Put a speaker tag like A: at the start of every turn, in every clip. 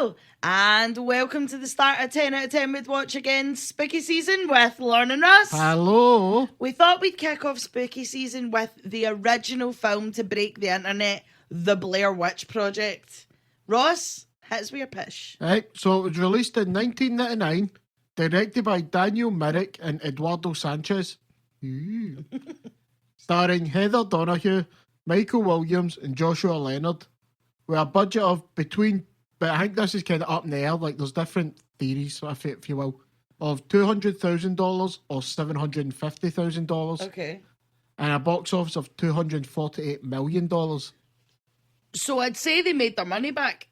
A: Hello, and welcome to the start of 10 out of 10 with Watch Again Spooky Season with Lauren and Russ.
B: Hello.
A: We thought we'd kick off Spooky Season with the original film to break the internet, The Blair Witch Project. Ross, hit us with your pitch.
B: Right, so it was released in 1999, directed by Daniel Myrick and Eduardo Sanchez. Starring Heather Donahue, Michael Williams and Joshua Leonard. With a budget of between, but I think this is kind of up in the air, like there's different theories, if you will, of $200,000 or $750,000.
A: Okay.
B: And a box office of $248 million.
A: So I'd say they made their money back.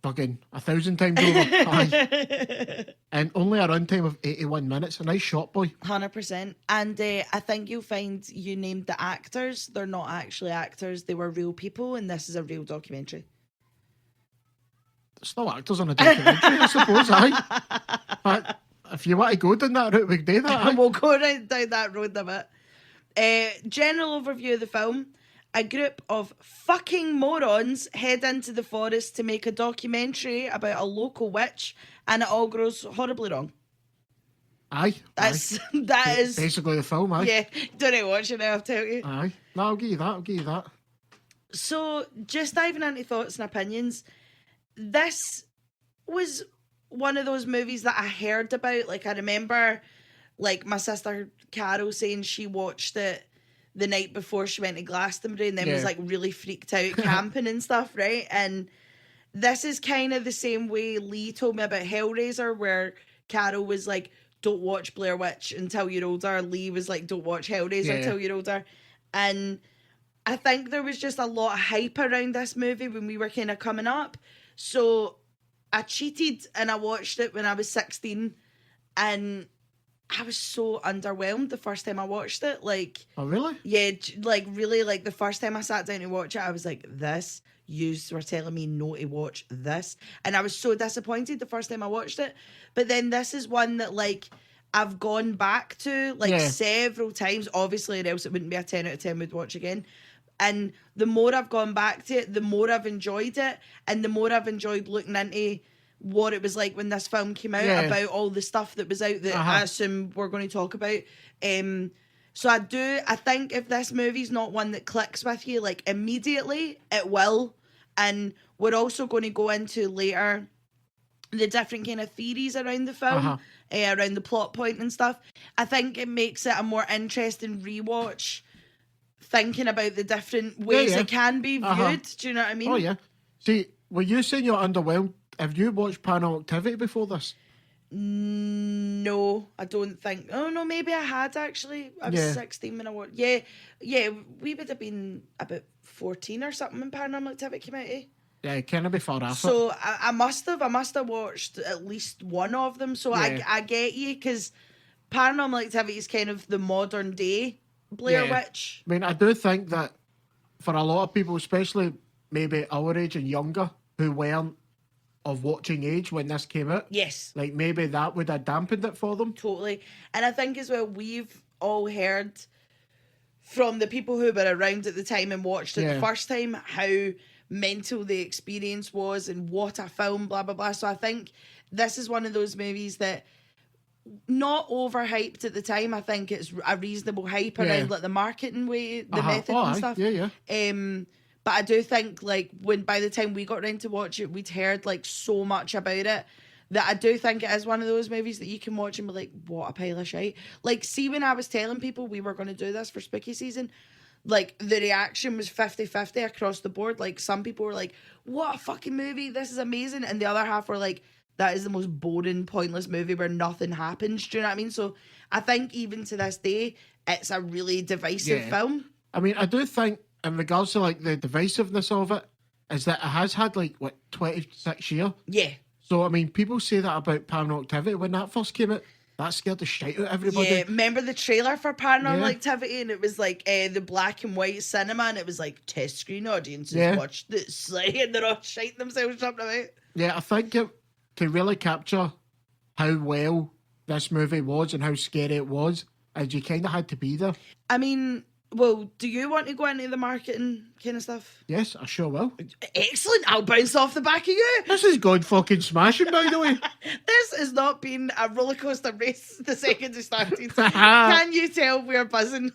B: Fucking 1,000 times over. Aye. And only a runtime of 81 minutes. A nice shot, boy.
A: 100%. And I think you'll find you named the actors. They're not actually actors. They were real people, and this is a real documentary.
B: There's still actors on a documentary, I suppose, aye. But if you want to go down that route, we can do that, aye.
A: We'll go right down that road a bit. General overview of the film. A group of fucking morons head into the forest to make a documentary about a local witch, and it all goes horribly wrong.
B: Aye.
A: That is
B: basically the film, aye.
A: Yeah, don't watch it now, I'll tell you.
B: Aye. No, I'll give you that.
A: So, just diving into thoughts and opinions, this was one of those movies that I heard about. Like, I remember, like, my sister Carol saying she watched it the night before she went to Glastonbury and then was like really freaked out camping and stuff, right? And this is kind of the same way Lee told me about Hellraiser, where Carol was like, don't watch Blair Witch until you're older. Lee was like, don't watch Hellraiser until you're older. And I think there was just a lot of hype around this movie when we were kind of coming up. So I cheated and I watched it when I was 16, and I was so underwhelmed the first time I watched it. Like,
B: oh, really?
A: Yeah, like, really, like, the first time I sat down to watch it, I was like, this, yous were telling me no to watch this. And I was so disappointed the first time I watched it. But then this is one that, like, I've gone back to, like, several times, obviously, or else it wouldn't be a 10 out of 10 would watch again. And the more I've gone back to it, the more I've enjoyed it, and the more I've enjoyed looking into what it was like when this film came out, about all the stuff that was out that I assume we're going to talk about. So I think if this movie's not one that clicks with you, like, immediately, it will. And we're also going to go into later the different kind of theories around the film, around the plot point and stuff. I think it makes it a more interesting rewatch, thinking about the different ways it can be viewed. Do you know what I mean?
B: Oh, yeah. See, were you saying you're underwhelmed? Have you watched Paranormal Activity before this?
A: No, I don't think. Oh, no, maybe I had, actually. I was 16 when I watched. Yeah, we would have been about 14 or something when Paranormal Activity came out, eh?
B: Yeah, it can't be far off.
A: So I must have watched at least one of them. So I get you, because Paranormal Activity is kind of the modern day Blair Witch.
B: I mean, I do think that for a lot of people, especially maybe our age and younger, who weren't of watching age when this came out.
A: Yes.
B: Like, maybe that would have dampened it for them.
A: Totally. And I think as well, we've all heard from the people who were around at the time and watched it the first time how mental the experience was and what a film, blah, blah, blah. So I think this is one of those movies that, not overhyped at the time. I think it's a reasonable hype around like the marketing way, the method and stuff. But I do think, like, when by the time we got around to watch it, we'd heard like so much about it that I do think it is one of those movies that you can watch and be like, what a pile of shite. Like, see, when I was telling people we were going to do this for Spooky Season, like, the reaction was 50-50 across the board. Like, some people were like, what a fucking movie, this is amazing. And the other half were like, that is the most boring, pointless movie where nothing happens. Do you know what I mean? So I think even to this day, it's a really divisive film.
B: I mean, I do think, in regards to, like, the divisiveness of it, is that it has had, like, what, 26 years?
A: Yeah.
B: So, I mean, people say that about Paranormal Activity when that first came out. That scared the shit out of everybody.
A: Yeah, remember the trailer for Paranormal Activity, and it was like the black and white cinema, and it was like test screen audiences watch this, like, and they're all shiting themselves jumping about.
B: Yeah, I think to really capture how well this movie was and how scary it was, is you kind of had to be there.
A: I mean, Well, do you want to go into the marketing kind of stuff?
B: Yes, I sure will.
A: Excellent. I'll bounce off the back of you.
B: This is God fucking smashing, by the way.
A: This has not been a roller coaster race the second it started. Can you tell we're buzzing?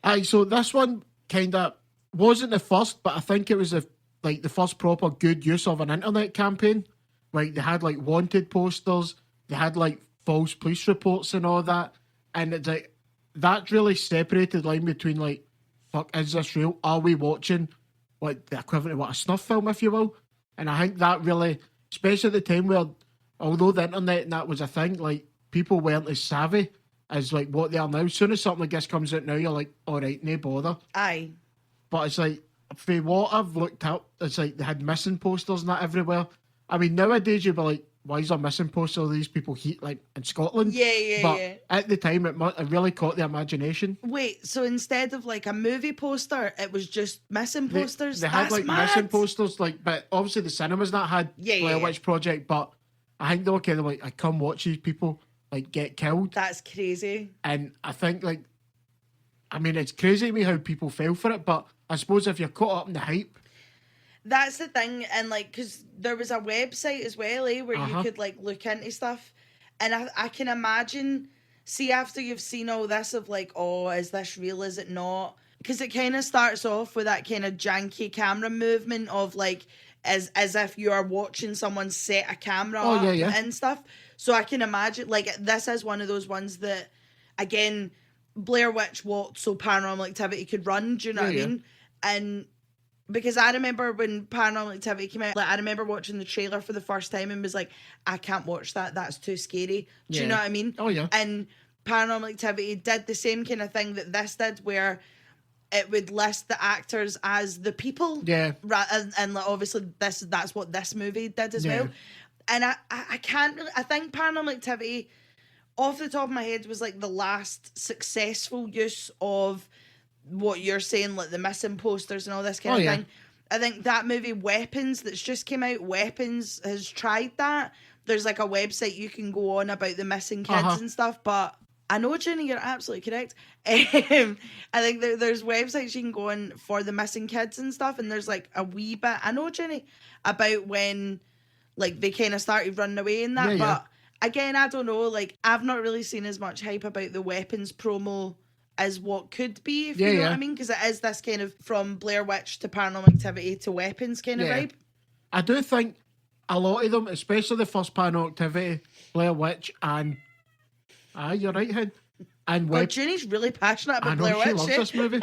B: Aye, so this one kind of wasn't the first, but I think it was the first proper good use of an internet campaign. Like, they had, like, wanted posters, they had, like, false police reports and all that, and it's like, that really separated line between, like, fuck, is this real? Are we watching, like, the equivalent of what, a snuff film, if you will? And I think that really, especially at the time where, although the internet and that was a thing, like, people weren't as savvy as, like, what they are now. As soon as something like this comes out now, you're like, all right, no bother.
A: Aye.
B: But it's like, for what I've looked up, it's like they had missing posters and that everywhere. I mean, nowadays you'd be like, why is there missing posters of these people like in Scotland?
A: Yeah.
B: But at the time, it really caught the imagination.
A: Wait, so instead of like a movie poster, it was just missing posters?
B: They had like
A: mad.
B: missing posters, like, but obviously the cinemas that had Blair Witch Project, but I think they were kind of like, I come watch these people like get killed.
A: That's crazy.
B: And I think like, I mean, it's crazy to me how people fell for it, but I suppose if you're caught up in the hype.
A: That's the thing, and like, because there was a website as well, where you could like look into stuff, and I can imagine, see, after you've seen all this of like, oh, is this real, is it not? Because it kind of starts off with that kind of janky camera movement of like, as if you are watching someone set a camera up and stuff. So I can imagine, like, this is one of those ones that, again, Blair Witch walked so Paranormal Activity could run, do you know what I mean? And because I remember when Paranormal Activity came out, like, I remember watching the trailer for the first time and was like, I can't watch that, that's too scary. Do you know what I mean?
B: Oh, yeah.
A: And Paranormal Activity did the same kind of thing that this did, where it would list the actors as the people.
B: Yeah.
A: And like, obviously that's what this movie did as well. And I can't really, I think Paranormal Activity, off the top of my head, was like the last successful use of what you're saying, like the missing posters and all this kind of thing. I think that movie Weapons that's just came out, Weapons has tried that. There's like a website you can go on about the missing kids and stuff, but I know, Jenny, you're absolutely correct. I think there's websites you can go on for the missing kids and stuff, and there's like a wee bit, I know, Jenny, about when like they kind of started running away and that, but again, I don't know, like, I've not really seen as much hype about the Weapons promo as what could be, if you know what I mean, because it is this kind of from Blair Witch to Paranormal Activity to Weapons kind of vibe.
B: I do think a lot of them, especially the first Paranormal Activity, Blair Witch, and you're right, Hen, and
A: God, Junie's really passionate about Blair Witch.
B: She loves this movie.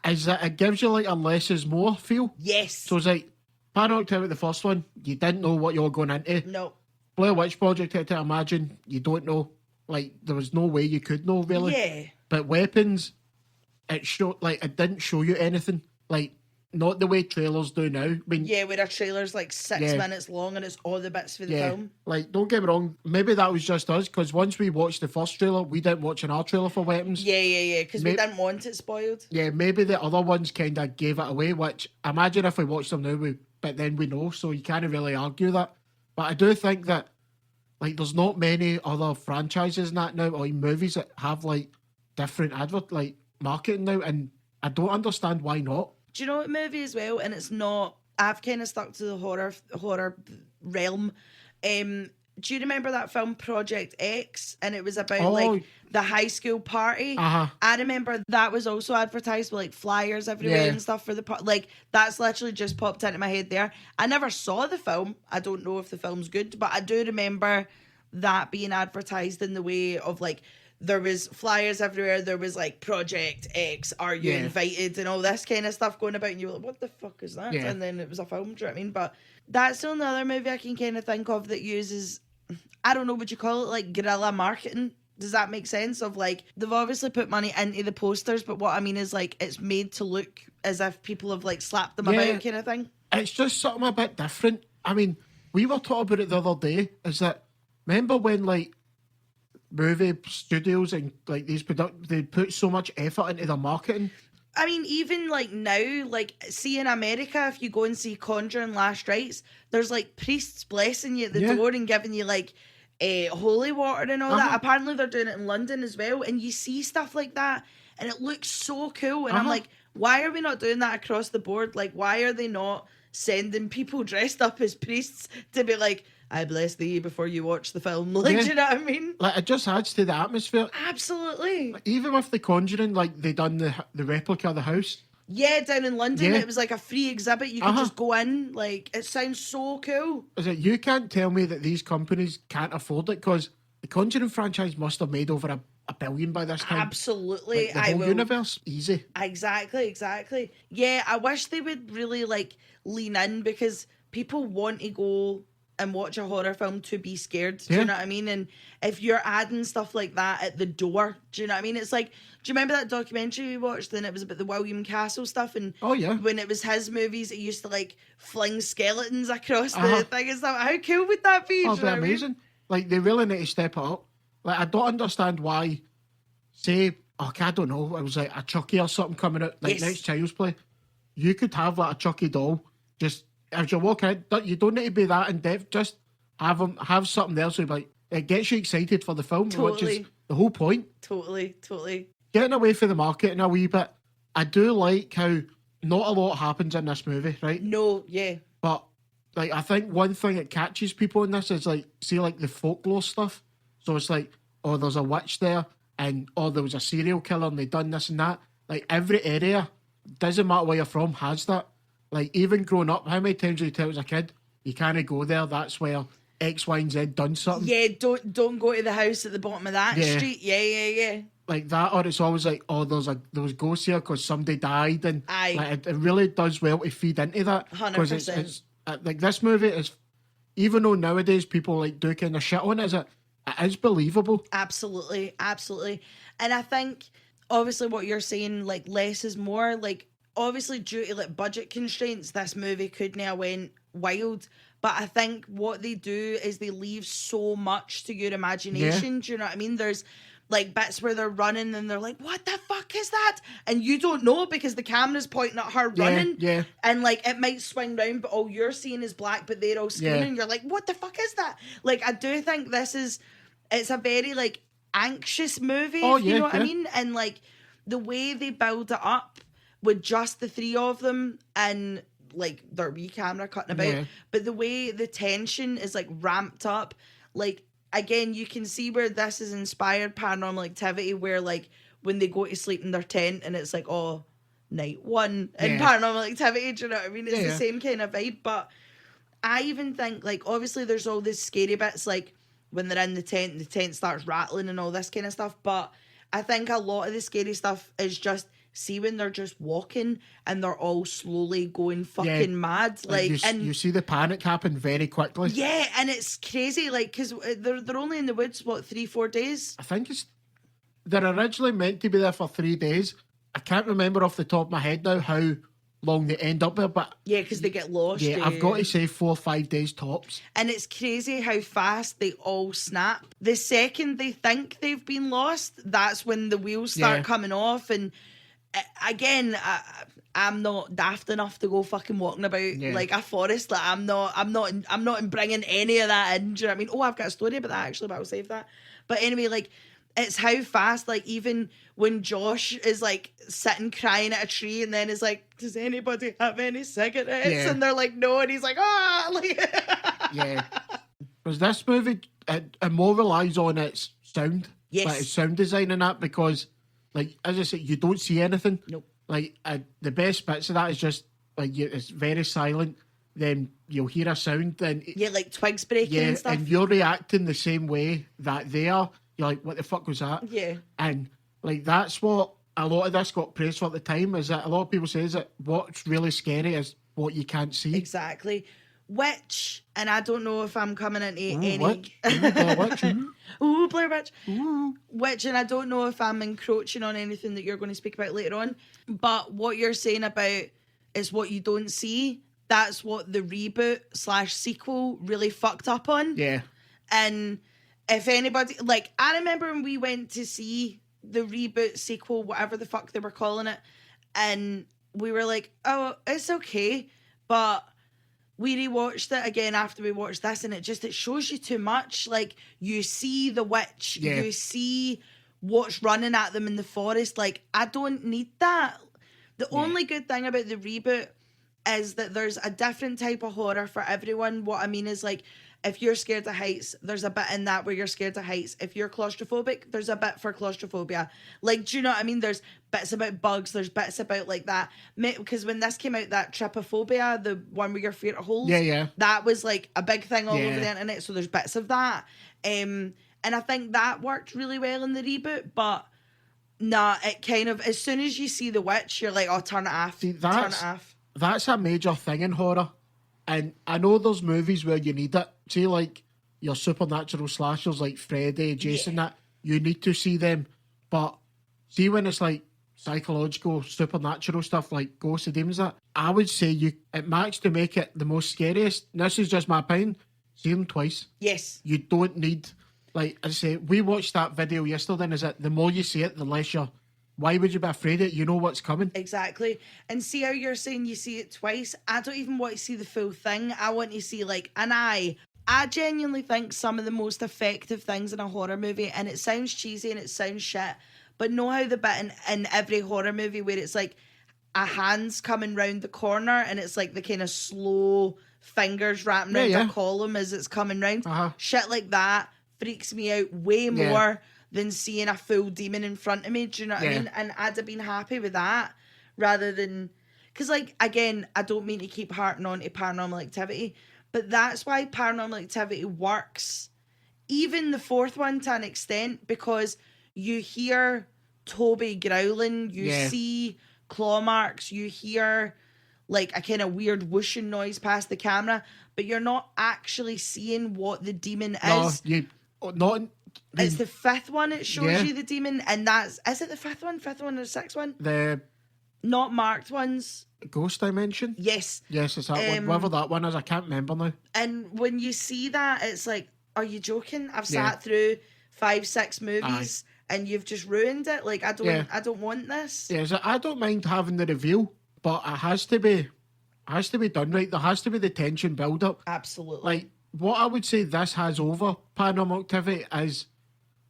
B: Is that it gives you like a less is more feel.
A: Yes.
B: So it's like Paranormal Activity, the first one, you didn't know what you were going into.
A: No.
B: Blair Witch Project, I had to imagine, you don't know. Like, there was no way you could know, really.
A: Yeah.
B: But Weapons, it didn't show you anything. Like, not the way trailers do now. I mean,
A: where a trailer's like 6 minutes long and it's all the bits for the film.
B: Like, don't get me wrong, maybe that was just us, because once we watched the first trailer, we didn't watch an trailer for Weapons.
A: Yeah, because we didn't want it spoiled.
B: Yeah, maybe the other ones kind of gave it away, which, imagine if we watched them now, but then we know, so you can't really argue that. But I do think that, like, there's not many other franchises in that now, or movies that have, like, different marketing now, and I don't understand why not.
A: Do you know what movie as well? And it's not, I've kind of stuck to the horror realm. Do you remember that film Project X? And it was about like the high school party. I remember that was also advertised with like flyers everywhere and stuff for the like. That's literally just popped into my head there. I never saw the film. I don't know if the film's good, but I do remember that being advertised in the way of like, there was flyers everywhere. There was like Project X, are you invited, and all this kind of stuff going about, and you were like, what the fuck is that? And then it was a film, do you know what I mean? But that's the only other movie I can kind of think of that uses, I don't know, would you call it like guerrilla marketing? Does that make sense? Of like, they've obviously put money into the posters, but what I mean is like, it's made to look as if people have like slapped them about kind of thing. It's
B: just something a bit different. I mean, we were talking about it the other day, is that, remember when like movie studios and like these they put so much effort into their marketing?
A: I mean, even like now, like, see in America, if you go and see Conjuring Last Rites, there's like priests blessing you at the door and giving you like holy water and all that. Apparently they're doing it in London as well, and you see stuff like that and it looks so cool. And I'm like, why are we not doing that across the board? Like, why are they not sending people dressed up as priests to be like, I bless thee before you watch the film? Like, do you know what I mean?
B: Like, it just adds to the atmosphere.
A: Absolutely.
B: Like, even with The Conjuring, like, they done the replica of the house.
A: Yeah, down in London, it was like a free exhibit. You could just go in. Like, it sounds so cool.
B: Is it, you can't tell me that these companies can't afford it, because the Conjuring franchise must have made over a billion by this time.
A: Absolutely.
B: Like, the whole universe, easy.
A: Exactly. Yeah, I wish they would really, like, lean in, because people want to go and watch a horror film to be scared. Do you know what I mean? And if you're adding stuff like that at the door, do you know what I mean? It's like, do you remember that documentary we watched? And it was about the William Castle stuff. And when it was his movies, it used to like fling skeletons across the thing and stuff. How cool would that be?
B: Oh, that'd be amazing. Like, they really need to step it up. Like, I don't understand why, say, I don't know, it was like a Chucky or something coming out, like next Child's Play. You could have like a Chucky doll, just as you walk in, you don't need to be that in depth. Just have something there, so like it gets you excited for the film, which is the whole point.
A: Totally.
B: Getting away from the marketing a wee bit, I do like how not a lot happens in this movie, right?
A: No, yeah.
B: But like, I think one thing that catches people in this is like, see, like the folklore stuff. So it's like, oh, there's a witch there, and oh, there was a serial killer, and they done this and that. Like, every area, doesn't matter where you're from, has that. Like, even growing up, how many times did you tell as a kid, you can't go there, that's where X, Y, and Z done something?
A: Yeah, don't go to the house at the bottom of that street. Yeah.
B: Like that, or it's always like, oh, there was ghosts here because somebody died, and like, it really does well to feed into that.
A: 100%.
B: It's like, this movie is, even though nowadays people like do kind of shit on it, it is believable.
A: Absolutely. And I think, obviously, what you're saying, like, less is more. Like, obviously, due to like budget constraints, this movie couldn't have went wild. But I think what they do is they leave so much to your imagination. Do you know what I mean? There's like bits where they're running and they're like, what the fuck is that? And you don't know because the camera's pointing at her running.
B: Yeah.
A: And like, it might swing round, but all you're seeing is black, but they're all screaming. And you're like, what the fuck is that? Like, I do think it's a very like anxious movie, if you know what I mean? And like, the way they build it up with just the three of them and like their wee camera cutting about, but the way the tension is like ramped up, like, again, you can see where this is inspired Paranormal Activity, where like when they go to sleep in their tent and it's like, oh, night one in Paranormal Activity, do you know what I mean? It's the same kind of vibe. But I even think, like, obviously there's all these scary bits, like when they're in the tent and the tent starts rattling and all this kind of stuff, but I think a lot of the scary stuff is just, see when they're just walking and they're all slowly going fucking mad, like
B: you see the panic happen very quickly. Yeah,
A: and it's crazy, like, because they're only in the woods 3-4 days.
B: I think they're originally meant to be there for 3 days. I can't remember off the top of my head now how long they end up there, but
A: because they get lost.
B: I've got to say 4 or 5 days tops. And
A: it's crazy how fast they all snap. The second they think they've been lost, that's when the wheels start coming off. And again, I'm not daft enough to go fucking walking about like a forest. Like, I'm not bringing any of that in. Do you know what I mean? Oh, I've got a story about that actually, but I'll save that. But anyway, like, it's how fast, like, even when Josh is like sitting crying at a tree and then is like, does anybody have any cigarettes? And they're like, no, and he's like, like
B: because this movie it more relies on its sound, like its sound design and that, because, like, as I said, you don't see anything.
A: Nope.
B: Like, the best bits of that is just, like, it's very silent. Then you'll hear a sound. Then
A: like twigs breaking and stuff.
B: And you're reacting the same way that they are. You're like, what the fuck was that?
A: Yeah.
B: And, like, that's what a lot of this got praised for at the time, is that a lot of people say that what's really scary is what you can't see.
A: Exactly. Which, and I don't know if I'm coming into any...
B: Witch. Blair Witch.
A: Ooh, Blair Witch. Which, and I don't know if I'm encroaching on anything that you're going to speak about later on, but what you're saying about is what you don't see, that's what the reboot/sequel really fucked up on.
B: Yeah.
A: And if anybody... Like, I remember when we went to see the reboot, sequel, whatever the fuck they were calling it, and we were like, oh, it's okay, but... We rewatched it again after we watched this, and it shows you too much. Like, you see the witch, you see what's running at them in the forest. Like, I don't need that. The only good thing about the reboot is that there's a different type of horror for everyone. What I mean is, like, if you're scared of heights, there's a bit in that where you're scared of heights. If you're claustrophobic, there's a bit for claustrophobia. Like, do you know what I mean? There's bits about bugs, there's bits about like that. Because when this came out, that trypophobia, the one where you're afraid of holes, that was like a big thing all over the internet. So there's bits of that. And I think that worked really well in the reboot, but nah, it kind of, as soon as you see the witch, you're like, oh, turn it off.
B: See,
A: turn it off.
B: That's a major thing in horror. And I know there's movies where you need it. See, like, your supernatural slashers like Freddy, Jason, that, you need to see them. But see when it's like psychological, supernatural stuff like ghosts and demons, that, I would say it matters to make it the most scariest. This is just my opinion. See them twice.
A: Yes.
B: You don't need, like I say, we watched that video yesterday, and is it the more you see it, the less you're, why would you be afraid of it? You know what's coming.
A: Exactly. And see how you're saying you see it twice? I don't even want to see the full thing. I want to see, like, I genuinely think some of the most effective things in a horror movie, and it sounds cheesy and it sounds shit, but know how the bit in every horror movie where it's like a hand's coming round the corner and it's like the kind of slow fingers wrapping around a column as it's coming round. Shit like that freaks me out way more than seeing a full demon in front of me. Do you know what I mean? And I'd have been happy with that rather than... Because, like, again, I don't mean to keep harping on to Paranormal Activity, but that's why Paranormal Activity works. Even the fourth one to an extent, because you hear Toby growling, you see claw marks, you hear, like, a kind of weird whooshing noise past the camera, but you're not actually seeing what the demon is. It's the fifth one, it shows you the demon, and that's... Is it the fifth one? Fifth one or the sixth one?
B: The...
A: Not marked ones.
B: Ghost Dimension?
A: Yes.
B: Yes, it's that one. Whatever that one is, I can't remember now.
A: And when you see that, it's like, are you joking? I've sat through 5-6 movies and you've just ruined it. Like, I don't want this.
B: Yeah, so I don't mind having the reveal, but it has to be done right. There has to be the tension build up.
A: Absolutely.
B: Like, what I would say this has over Paranormal Activity is,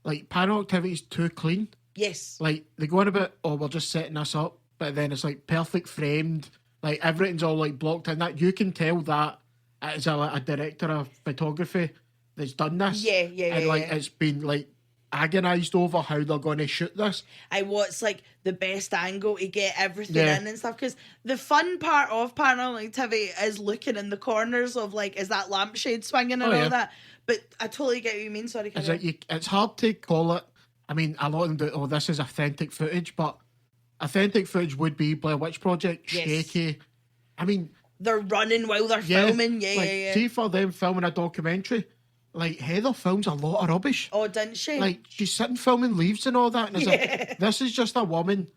B: like, Paranormal Activity is too clean.
A: Yes.
B: Like, they're going about, oh, we're just setting this up, but then it's, like, perfect framed. Like, everything's all, like, blocked in. That you can tell that it's a director of photography that's done this. And, like, it's been, like, agonised over how they're going to shoot this.
A: What's, like, the best angle to get everything in and stuff. Because the fun part of Paranormal Activity is looking in the corners of, like, is that lampshade swinging and all that. But I totally get what you mean. Sorry,
B: it's hard to call it. I mean, a lot of them do, oh, this is authentic footage, but authentic footage would be Blair Witch Project, shaky. I mean...
A: They're running while they're filming.
B: See, for them filming a documentary, like, Heather films a lot of rubbish.
A: Oh, didn't she?
B: Like, she's sitting filming leaves and all that, and it's like, this is just a woman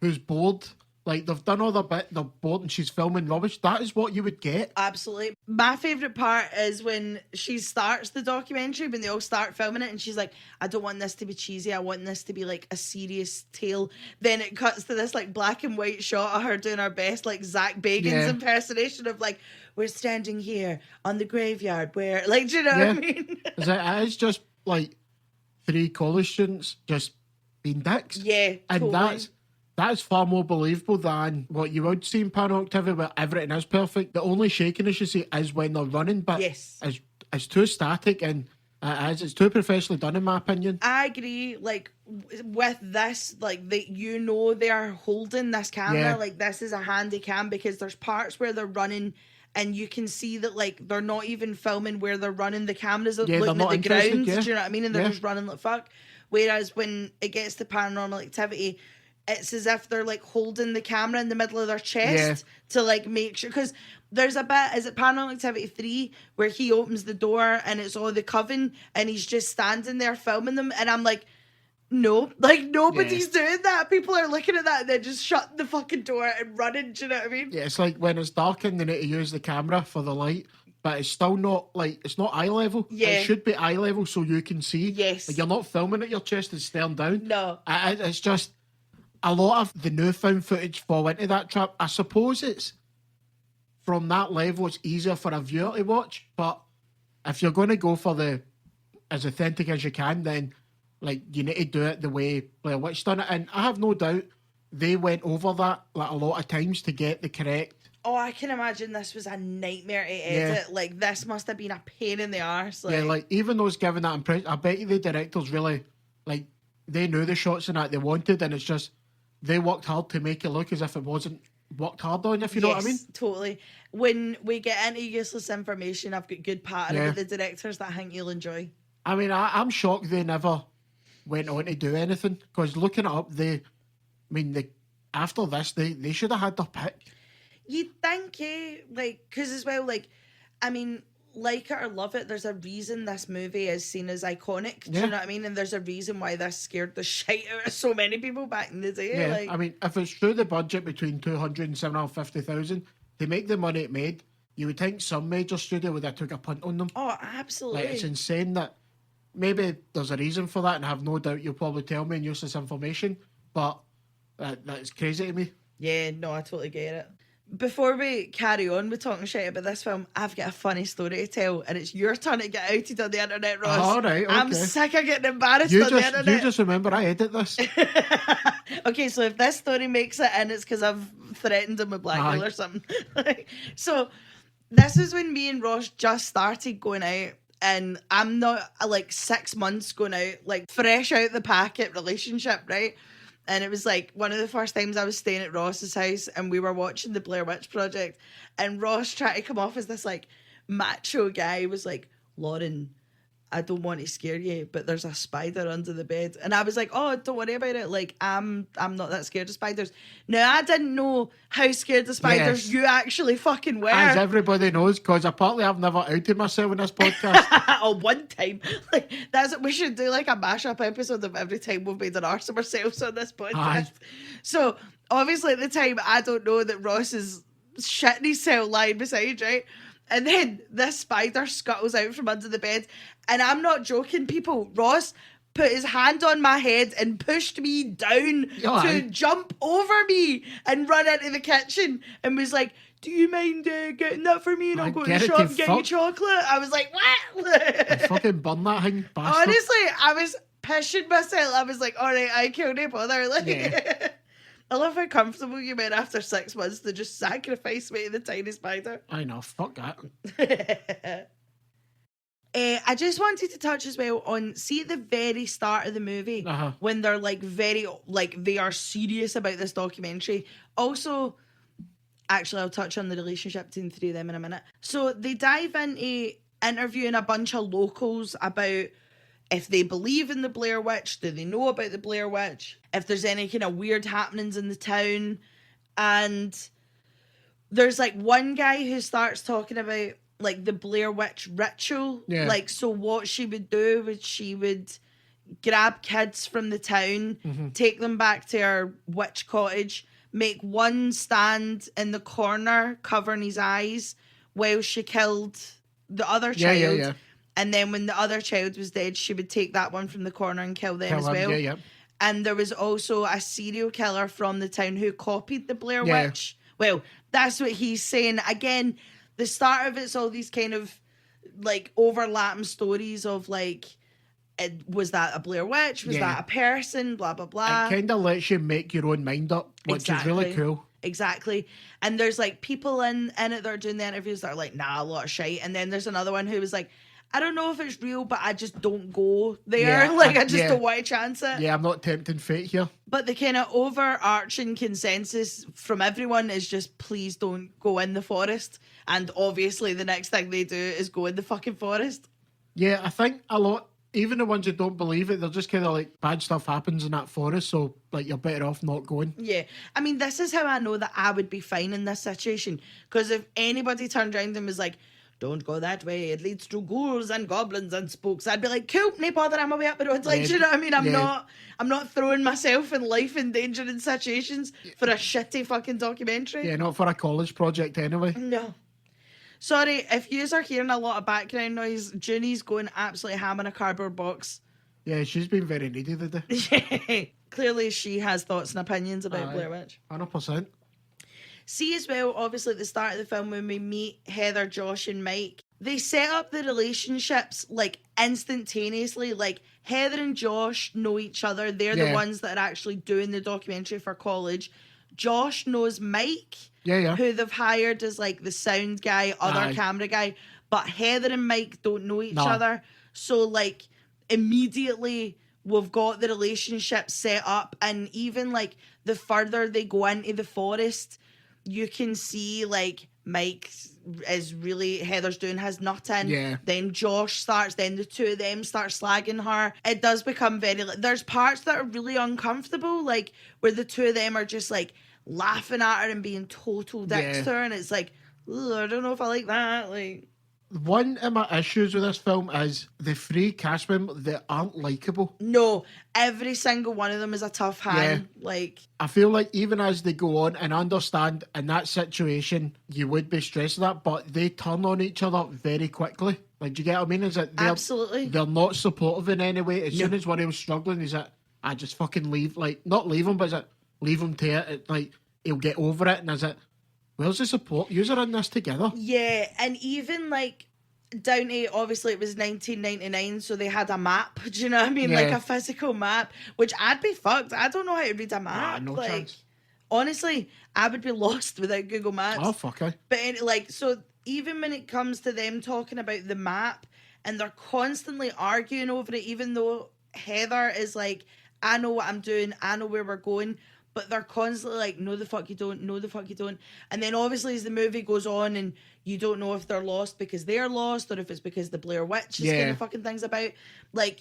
B: who's bored. Like, they've done all the bit, they're bored, and she's filming rubbish. That is what you would get.
A: Absolutely. My favourite part is when she starts the documentary, when they all start filming it, and she's like, I don't want this to be cheesy, I want this to be, like, a serious tale. Then it cuts to this, like, black and white shot of her doing her best, like, Zach Bagans impersonation of, like, we're standing here on the graveyard where, like, do you know what I mean?
B: It's just, like, 3 college students just being dicks.
A: Yeah, totally.
B: And that's far more believable than what you would see in Paranormal Activity, where everything is perfect. The only shakiness you see is when they're running, but it's too static, and it's too professionally done, in my opinion.
A: I agree. Like, with this, like, they are holding this camera, like, this is a handy cam, because there's parts where they're running and you can see that, like, they're not even filming where they're running. The cameras are looking at the ground. Do you know what I mean? And they're just running like fuck. Whereas when it gets to Paranormal Activity, it's as if they're, like, holding the camera in the middle of their chest to, like, make sure. Because there's a bit, is it Paranormal Activity 3, where he opens the door and it's all the coven and he's just standing there filming them. And I'm like, no. Like, nobody's doing that. People are looking at that and then just shutting the fucking door and running. Do you know what I mean?
B: Yeah, it's like when it's dark and they need to use the camera for the light. But it's still not, like, it's not eye level.
A: Yeah.
B: It should be eye level so you can see.
A: Yes.
B: Like, you're not filming at your chest and staring down.
A: No.
B: It's just... A lot of the newfound footage fall into that trap. I suppose it's from that level, it's easier for a viewer to watch. But if you're going to go for the as authentic as you can, then like, you need to do it the way Blair Witch done it. And I have no doubt they went over that like a lot of times to get the correct.
A: Oh, I can imagine this was a nightmare to edit. Like, this must have been a pain in the arse. Like...
B: Yeah, like, even those giving that impression, I bet you the directors really, like, they knew the shots and that they wanted, and it's just, they worked hard to make it look as if it wasn't worked hard on, if you know what I mean.
A: Totally. When we get into useless information, I've got good pattern about the directors that I think you'll enjoy.
B: I mean, I'm shocked they never went on to do anything, because looking it up, after this, they should have had their pick.
A: You'd think, like, because as well, like, I mean, like it or love it, there's a reason this movie is seen as iconic. Do you know what I mean? And there's a reason why this scared the shit out of so many people back in the day.
B: Yeah,
A: like...
B: I mean, if it's through the budget between 200 and 750,000 to make the money it made, you would think some major studio would have took a punt on them.
A: Oh, absolutely.
B: Like, it's insane that maybe there's a reason for that, and I have no doubt you'll probably tell me and use this information, but that's crazy to me.
A: Yeah, no, I totally get it. Before we carry on with talking shit about this film, I've got a funny story to tell, and it's your turn to get outed on the internet, Ross.
B: All right, okay.
A: I'm sick of getting embarrassed on the internet.
B: You just remember I edit this.
A: Okay, so if this story makes it in, it's because I've threatened him with blackmail or something. So, this is when me and Ross just started going out, and I'm not, like, 6 months going out, like, fresh out the packet relationship, right? And it was like one of the first times I was staying at Ross's house, and we were watching the Blair Witch Project, and Ross tried to come off as this like macho guy. He was like, Lauren, I don't want to scare you, but there's a spider under the bed. And I was like, oh, don't worry about it. Like, I'm not that scared of spiders. Now, I didn't know how scared of spiders you actually fucking were.
B: As everybody knows, because apparently I've never outed myself in this podcast.
A: Oh, one time. Like, that's what we should do, like a mashup episode of every time we've made an arse of ourselves on this podcast. Aye. So, obviously at the time, I don't know that Ross is shitting himself lying beside, right? And then this spider scuttles out from under the bed. And I'm not joking, people. Ross put his hand on my head and pushed me down to jump over me and run into the kitchen and was like, do you mind getting that for me? And I'll go to the shop and get you chocolate. I was like, what?
B: Fucking burn that thing, bastard.
A: Honestly, I was pissing myself. I was like, all right, I killed it, bother. Like, yeah. I love how comfortable you were after 6 months to just sacrifice me to the tiny spider.
B: I know, fuck that.
A: I just wanted to touch as well on, see at the very start of the movie, when they're like they are serious about this documentary. Also, actually, I'll touch on the relationship between the three of them in a minute. So they dive into interviewing a bunch of locals about if they believe in the Blair Witch, do they know about the Blair Witch, if there's any kind of weird happenings in the town. And there's like one guy who starts talking about like the Blair Witch ritual. Yeah. Like, so what she would do was she would grab kids from the town, take them back to her witch cottage, make one stand in the corner covering his eyes while she killed the other child. Yeah. And then when the other child was dead, she would take that one from the corner and kill them as well. Yeah. And there was also a serial killer from the town who copied the Blair Witch. Well, that's what he's saying. Again, the start of it's all these kind of like overlapping stories of like, was that a Blair Witch? Was that a person? Blah, blah, blah.
B: It kind of lets you make your own mind up, which is really cool.
A: Exactly. And there's like people in it that are doing the interviews that are like, nah, a lot of shite. And then there's another one who was like, I don't know if it's real, but I just don't go there. I just don't want to chance it.
B: Yeah, I'm not tempting fate here.
A: But the kind of overarching consensus from everyone is just, please don't go in the forest. And obviously the next thing they do is go in the fucking forest.
B: Yeah, I think a lot, even the ones who don't believe it, they're just kind of like, bad stuff happens in that forest, so like you're better off not going.
A: Yeah. I mean, this is how I know that I would be fine in this situation. Because if anybody turned around and was like, don't go that way, it leads to ghouls and goblins and spooks, I'd be like, cool, no bother, I'm away up the road. Like, you know what I mean? I'm not throwing myself and life in danger in situations for a shitty fucking documentary.
B: Yeah, not for a college project anyway.
A: No. Sorry, if yous are hearing a lot of background noise, Junie's going absolutely ham in a cardboard box.
B: Yeah, she's been very needy today.
A: Clearly she has thoughts and opinions about Blair Witch.
B: 100%.
A: See as well, obviously at the start of the film when we meet Heather, Josh and Mike, they set up the relationships like instantaneously. Like Heather and Josh know each other. They're the ones that are actually doing the documentary for college. Josh knows Mike, who they've hired as like the sound guy, other camera guy. But Heather and Mike don't know each other. So like immediately we've got the relationship set up, and even like the further they go into the forest, you can see like Mike is really, Heather's doing his nutting.
B: Yeah.
A: Then Josh starts, then the two of them start slagging her. It does become very, there's parts that are really uncomfortable, like where the two of them are just like laughing at her and being total dicks to her, and it's like, I don't know if I like that. Like,
B: one of my issues with this film is the three cast members that aren't likeable.
A: No, every single one of them is a tough hang. Like,
B: I feel like even as they go on, and understand in that situation you would be stressed at that, but they turn on each other very quickly. Like, do you get what I mean? Is that
A: absolutely,
B: they're not supportive in any way. As soon as one of them's struggling, is that I just fucking leave, like, not leave him, but is it leave him to it? Like, he'll get over it, and is it, where's the support? You're in this together.
A: Yeah, and even like down to, obviously it was 1999, so they had a map. Do you know what I mean? Like a physical map, which I'd be fucked. I don't know how to read a map.
B: No
A: like,
B: chance.
A: Honestly, I would be lost without Google Maps.
B: Oh, fuck it.
A: But like, so even when it comes to them talking about the map, and they're constantly arguing over it, even though Heather is like, I know what I'm doing, I know where we're going. But they're constantly like, no, the fuck you don't, no, the fuck you don't. And then obviously as the movie goes on, and you don't know if they're lost because they're lost, or if it's because the Blair Witch is kind of fucking things about. Like,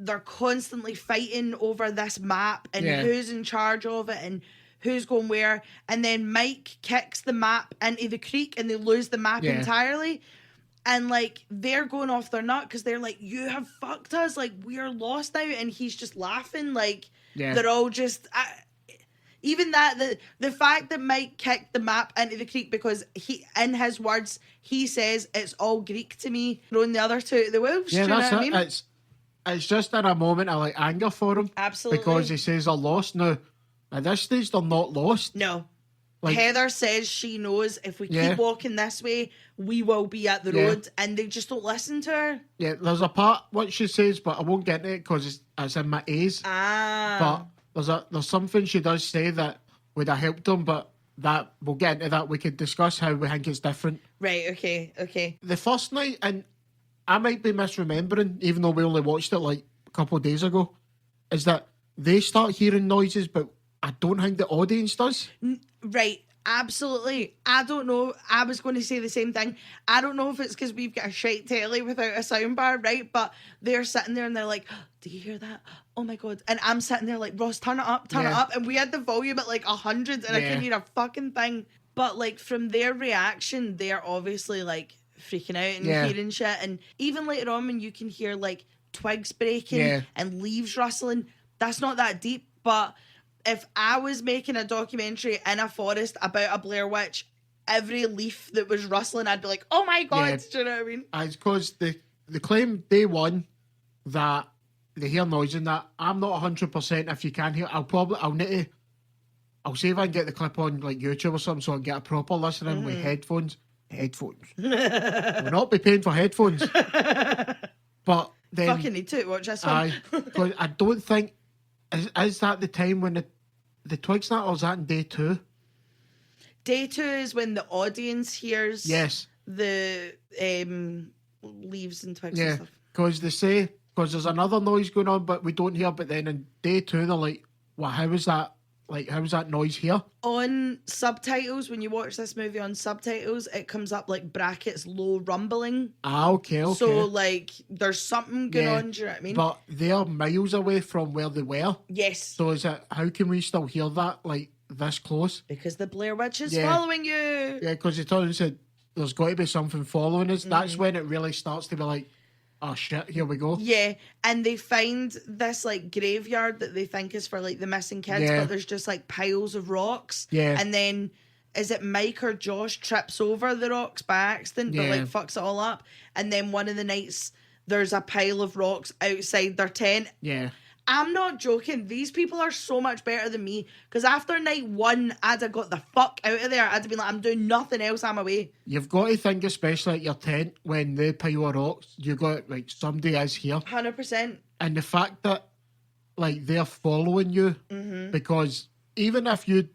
A: they're constantly fighting over this map, and who's in charge of it, and who's going where. And then Mike kicks the map into the creek, and they lose the map entirely. And like, they're going off their nut because they're like, you have fucked us, like, we're lost now. And he's just laughing, like, they're all just... Even that, the fact that Mike kicked the map into the creek, because he, in his words, he says it's all Greek to me, throwing the other two at the wolves.
B: Yeah,
A: do you know
B: that's
A: what I
B: it.
A: mean?
B: It's just in a moment of like anger for him.
A: Absolutely.
B: Because he says they're lost. Now, at this stage, they're not lost.
A: No.
B: Like,
A: Heather says she knows if we keep walking this way, we will be at the road, and they just don't listen to her.
B: Yeah, there's a part what she says, but I won't get into it because it's in my A's. But there's something she does say that would have helped them, but that we'll get into that. We could discuss how we think it's different.
A: Right, okay.
B: The first night, and I might be misremembering, even though we only watched it like a couple of days ago, is that they start hearing noises, but I don't think the audience does.
A: Right, absolutely. I don't know. I was going to say the same thing. I don't know if it's because we've got a shite telly without a soundbar, right? But they're sitting there and they're like, oh, do you hear that? Oh my God. And I'm sitting there like, Ross, turn it up. And we had the volume at like 100 and I couldn't hear a fucking thing. But like, from their reaction, they're obviously like freaking out and hearing shit. And even later on, when you can hear like twigs breaking and leaves rustling, that's not that deep. But if I was making a documentary in a forest about a Blair Witch, every leaf that was rustling, I'd be like, oh my God, do you know what I mean?
B: It's because they claim day one that they hear noise and that. I'm not 100% if you can hear. I'll see if I can get the clip on like YouTube or something so I can get a proper listening with headphones. We'll not be paying for headphones. But then...
A: Fucking need to watch this one.
B: Because I don't think... Is that the time when the twig snap, or is that in day two? Day two
A: is when the audience hears the leaves and twigs and stuff.
B: Because they say, because there's another noise going on, but we don't hear. But then in day two, they're like, well, how is that? Like, how is that noise here?
A: On subtitles, when you watch this movie on subtitles, it comes up like brackets low rumbling.
B: Okay.
A: So, like, there's something going on, do you know what I mean?
B: But they're miles away from where they were.
A: Yes.
B: So is it, how can we still hear that, like, this close?
A: Because the Blair Witch is following you.
B: Yeah, because they told us that there's got to be something following us. That's when it really starts to be like, oh shit, here we go.
A: Yeah, and they find this like graveyard that they think is for like the missing kids, but there's just like piles of rocks.
B: Yeah.
A: And then is it Mike or Josh trips over the rocks by accident, but like fucks it all up. And then one of the nights there's a pile of rocks outside their tent.
B: Yeah.
A: I'm not joking. These people are so much better than me. Because after night 1, I'd have got the fuck out of there. I'd have been like, I'm doing nothing else. I'm away.
B: You've got to think, especially at your tent, when they pile of rocks, you got, like, somebody is here.
A: 100%.
B: And the fact that, like, they're following you, because even if you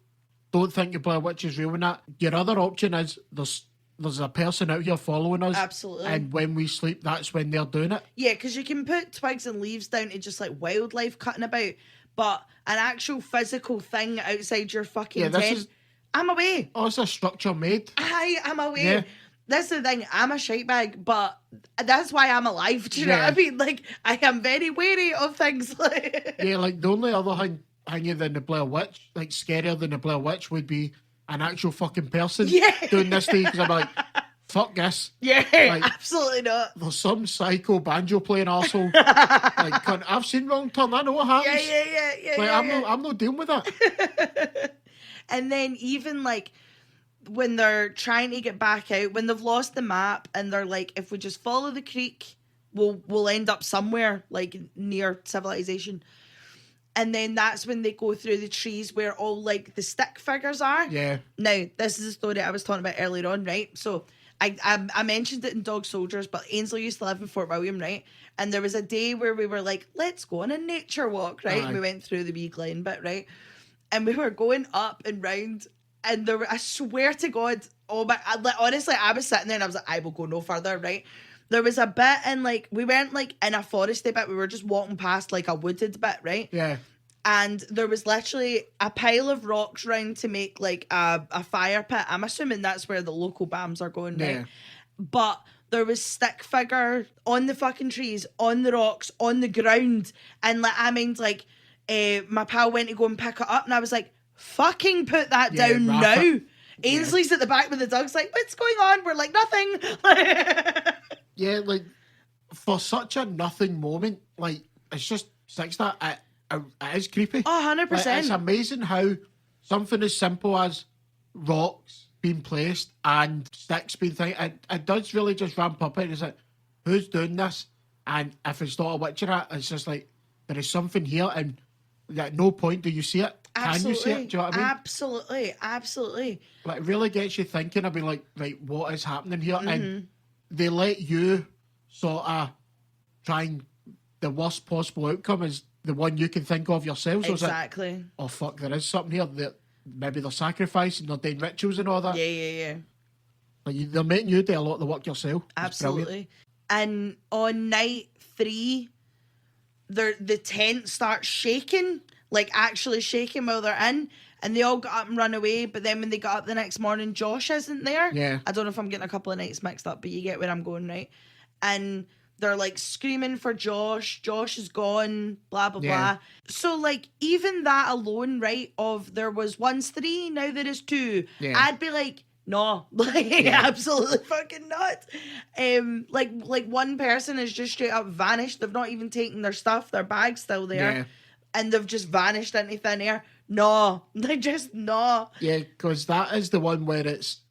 B: don't think the Blair Witch is real and that, your other option is there's a person out here following us.
A: Absolutely.
B: And when we sleep, that's when they're doing it.
A: Yeah, because you can put twigs and leaves down to just like wildlife cutting about, but an actual physical thing outside your fucking tent, I'm away.
B: Oh, it's a structure made.
A: I am away.
B: Yeah.
A: That's the thing. I'm a shitebag, but that's why I'm alive. Do you know what I mean? Like, I am very wary of things.
B: Yeah, like the only other thing hanging than the Blair Witch, like scarier than the Blair Witch, would be an actual fucking person doing this thing, because I'm like, fuck this.
A: Yeah,
B: like,
A: absolutely not.
B: There's some psycho banjo playing arsehole. Like, I've seen Wrong Turn, I know what happens.
A: Yeah.
B: Like, I'm not dealing with that.
A: And then even like when they're trying to get back out, when they've lost the map, and they're like, if we just follow the creek, we'll end up somewhere like near civilization. And then that's when they go through the trees where all, like, the stick figures are. Yeah. Now, this is a story I was talking about earlier on, right? So, I mentioned it in Dog Soldiers, but Ainsley used to live in Fort William, right? And there was a day where we were like, let's go on a nature walk, right? And we went through the wee glen bit, right? And we were going up and round, and there were, I swear to God, honestly, I was sitting there and I was like, I will go no further, right? There was a bit in, like, we weren't, like, in a foresty bit. We were just walking past, like, a wooded bit, right? Yeah. And there was literally a pile of rocks round to make, like, a fire pit. I'm assuming that's where the local BAMs are going, right? Yeah. But there was stick figure on the fucking trees, on the rocks, on the ground. And, like, I mean, like, my pal went to go and pick it up, and I was like, fucking put that down now. Ainsley's at the back with the dogs, like, what's going on? We're like, nothing.
B: Yeah, like, for such a nothing moment, like, it's just sticks that. It is creepy.
A: 100%.
B: Like, it's amazing how something as simple as rocks being placed and sticks being thing, it does really just ramp up it. It's like, who's doing this? And if it's not a witch or that, it's just like, there is something here, and at no point do you see it. Absolutely. Can you see it? Do you know what I mean?
A: Absolutely.
B: Like, it really gets you thinking. I'd be like, right, what is happening here? And they let you sort of try and the worst possible outcome is the one you can think of yourself. So
A: exactly.
B: Like, oh, fuck, there is something here that maybe they're sacrificing, they're doing rituals and all that.
A: Yeah.
B: Like, they're making you do a lot of the work yourself.
A: Absolutely. And on night 3, the tent starts shaking, like actually shaking while they're in. And they all got up and run away, but then when they got up the next morning, Josh isn't there. Yeah. I don't know if I'm getting a couple of nights mixed up, but you get where I'm going, right? And they're, like, screaming for Josh. Josh is gone, blah, blah, blah. So, like, even that alone, right, of there was once 3, now there is 2. Yeah. I'd be like, no. Like, absolutely fucking not. Like one person has just straight up vanished. They've not even taken their stuff. Their bag's still there. Yeah. And they've just vanished into thin air. No, they just no.
B: Yeah, because that is the one where it's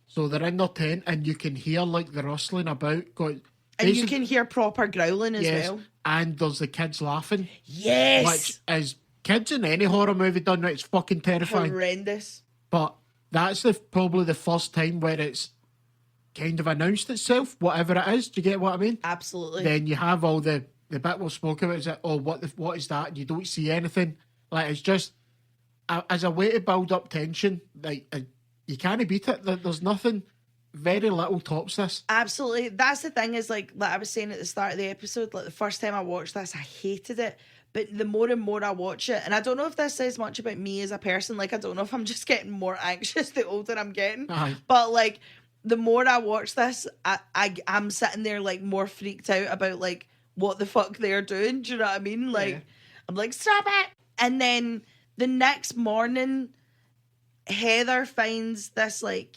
B: so they're in their tent and you can hear like the rustling about going,
A: and you can hear proper growling as well.
B: And there's the kids laughing.
A: Yes,
B: which is kids in any horror movie done right. It's fucking terrifying,
A: horrendous.
B: But that's probably the first time where it's kind of announced itself, whatever it is. Do you get what I mean?
A: Absolutely.
B: Then you have all the bit we'll spoke about is that what is that? And you don't see anything. Like it's just. As a way to build up tension, like you can't beat it. There's nothing, very little tops this.
A: Absolutely. That's the thing is like I was saying at the start of the episode, like the first time I watched this, I hated it. But the more and more I watch it, and I don't know if this says much about me as a person, like I don't know if I'm just getting more anxious the older I'm getting. But like the more I watch this, I'm sitting there like more freaked out about like what the fuck they're doing. Do you know what I mean? Like I'm like, stop it. And then the next morning, Heather finds this, like,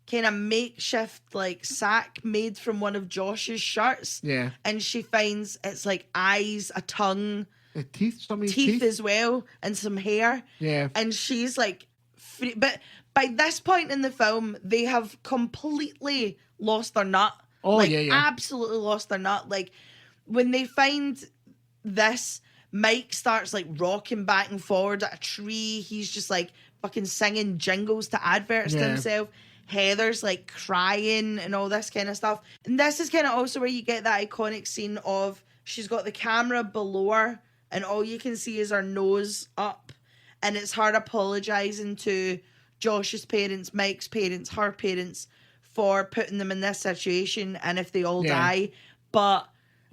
A: kind of makeshift, like, sack made from one of Josh's shirts. Yeah. And she finds it's, like, eyes, a tongue. Teeth as well, and some hair. Yeah. And she's, like, but by this point in the film, they have completely lost their nut. Oh, like, absolutely lost their nut. Like, when they find this Mike starts like rocking back and forward at a tree. He's just like fucking singing jingles to adverts to himself. Heather's like crying and all this kind of stuff. And this is kind of also where you get that iconic scene of she's got the camera below her and all you can see is her nose up. And it's her apologising to Josh's parents, Mike's parents, her parents for putting them in this situation and if they all die.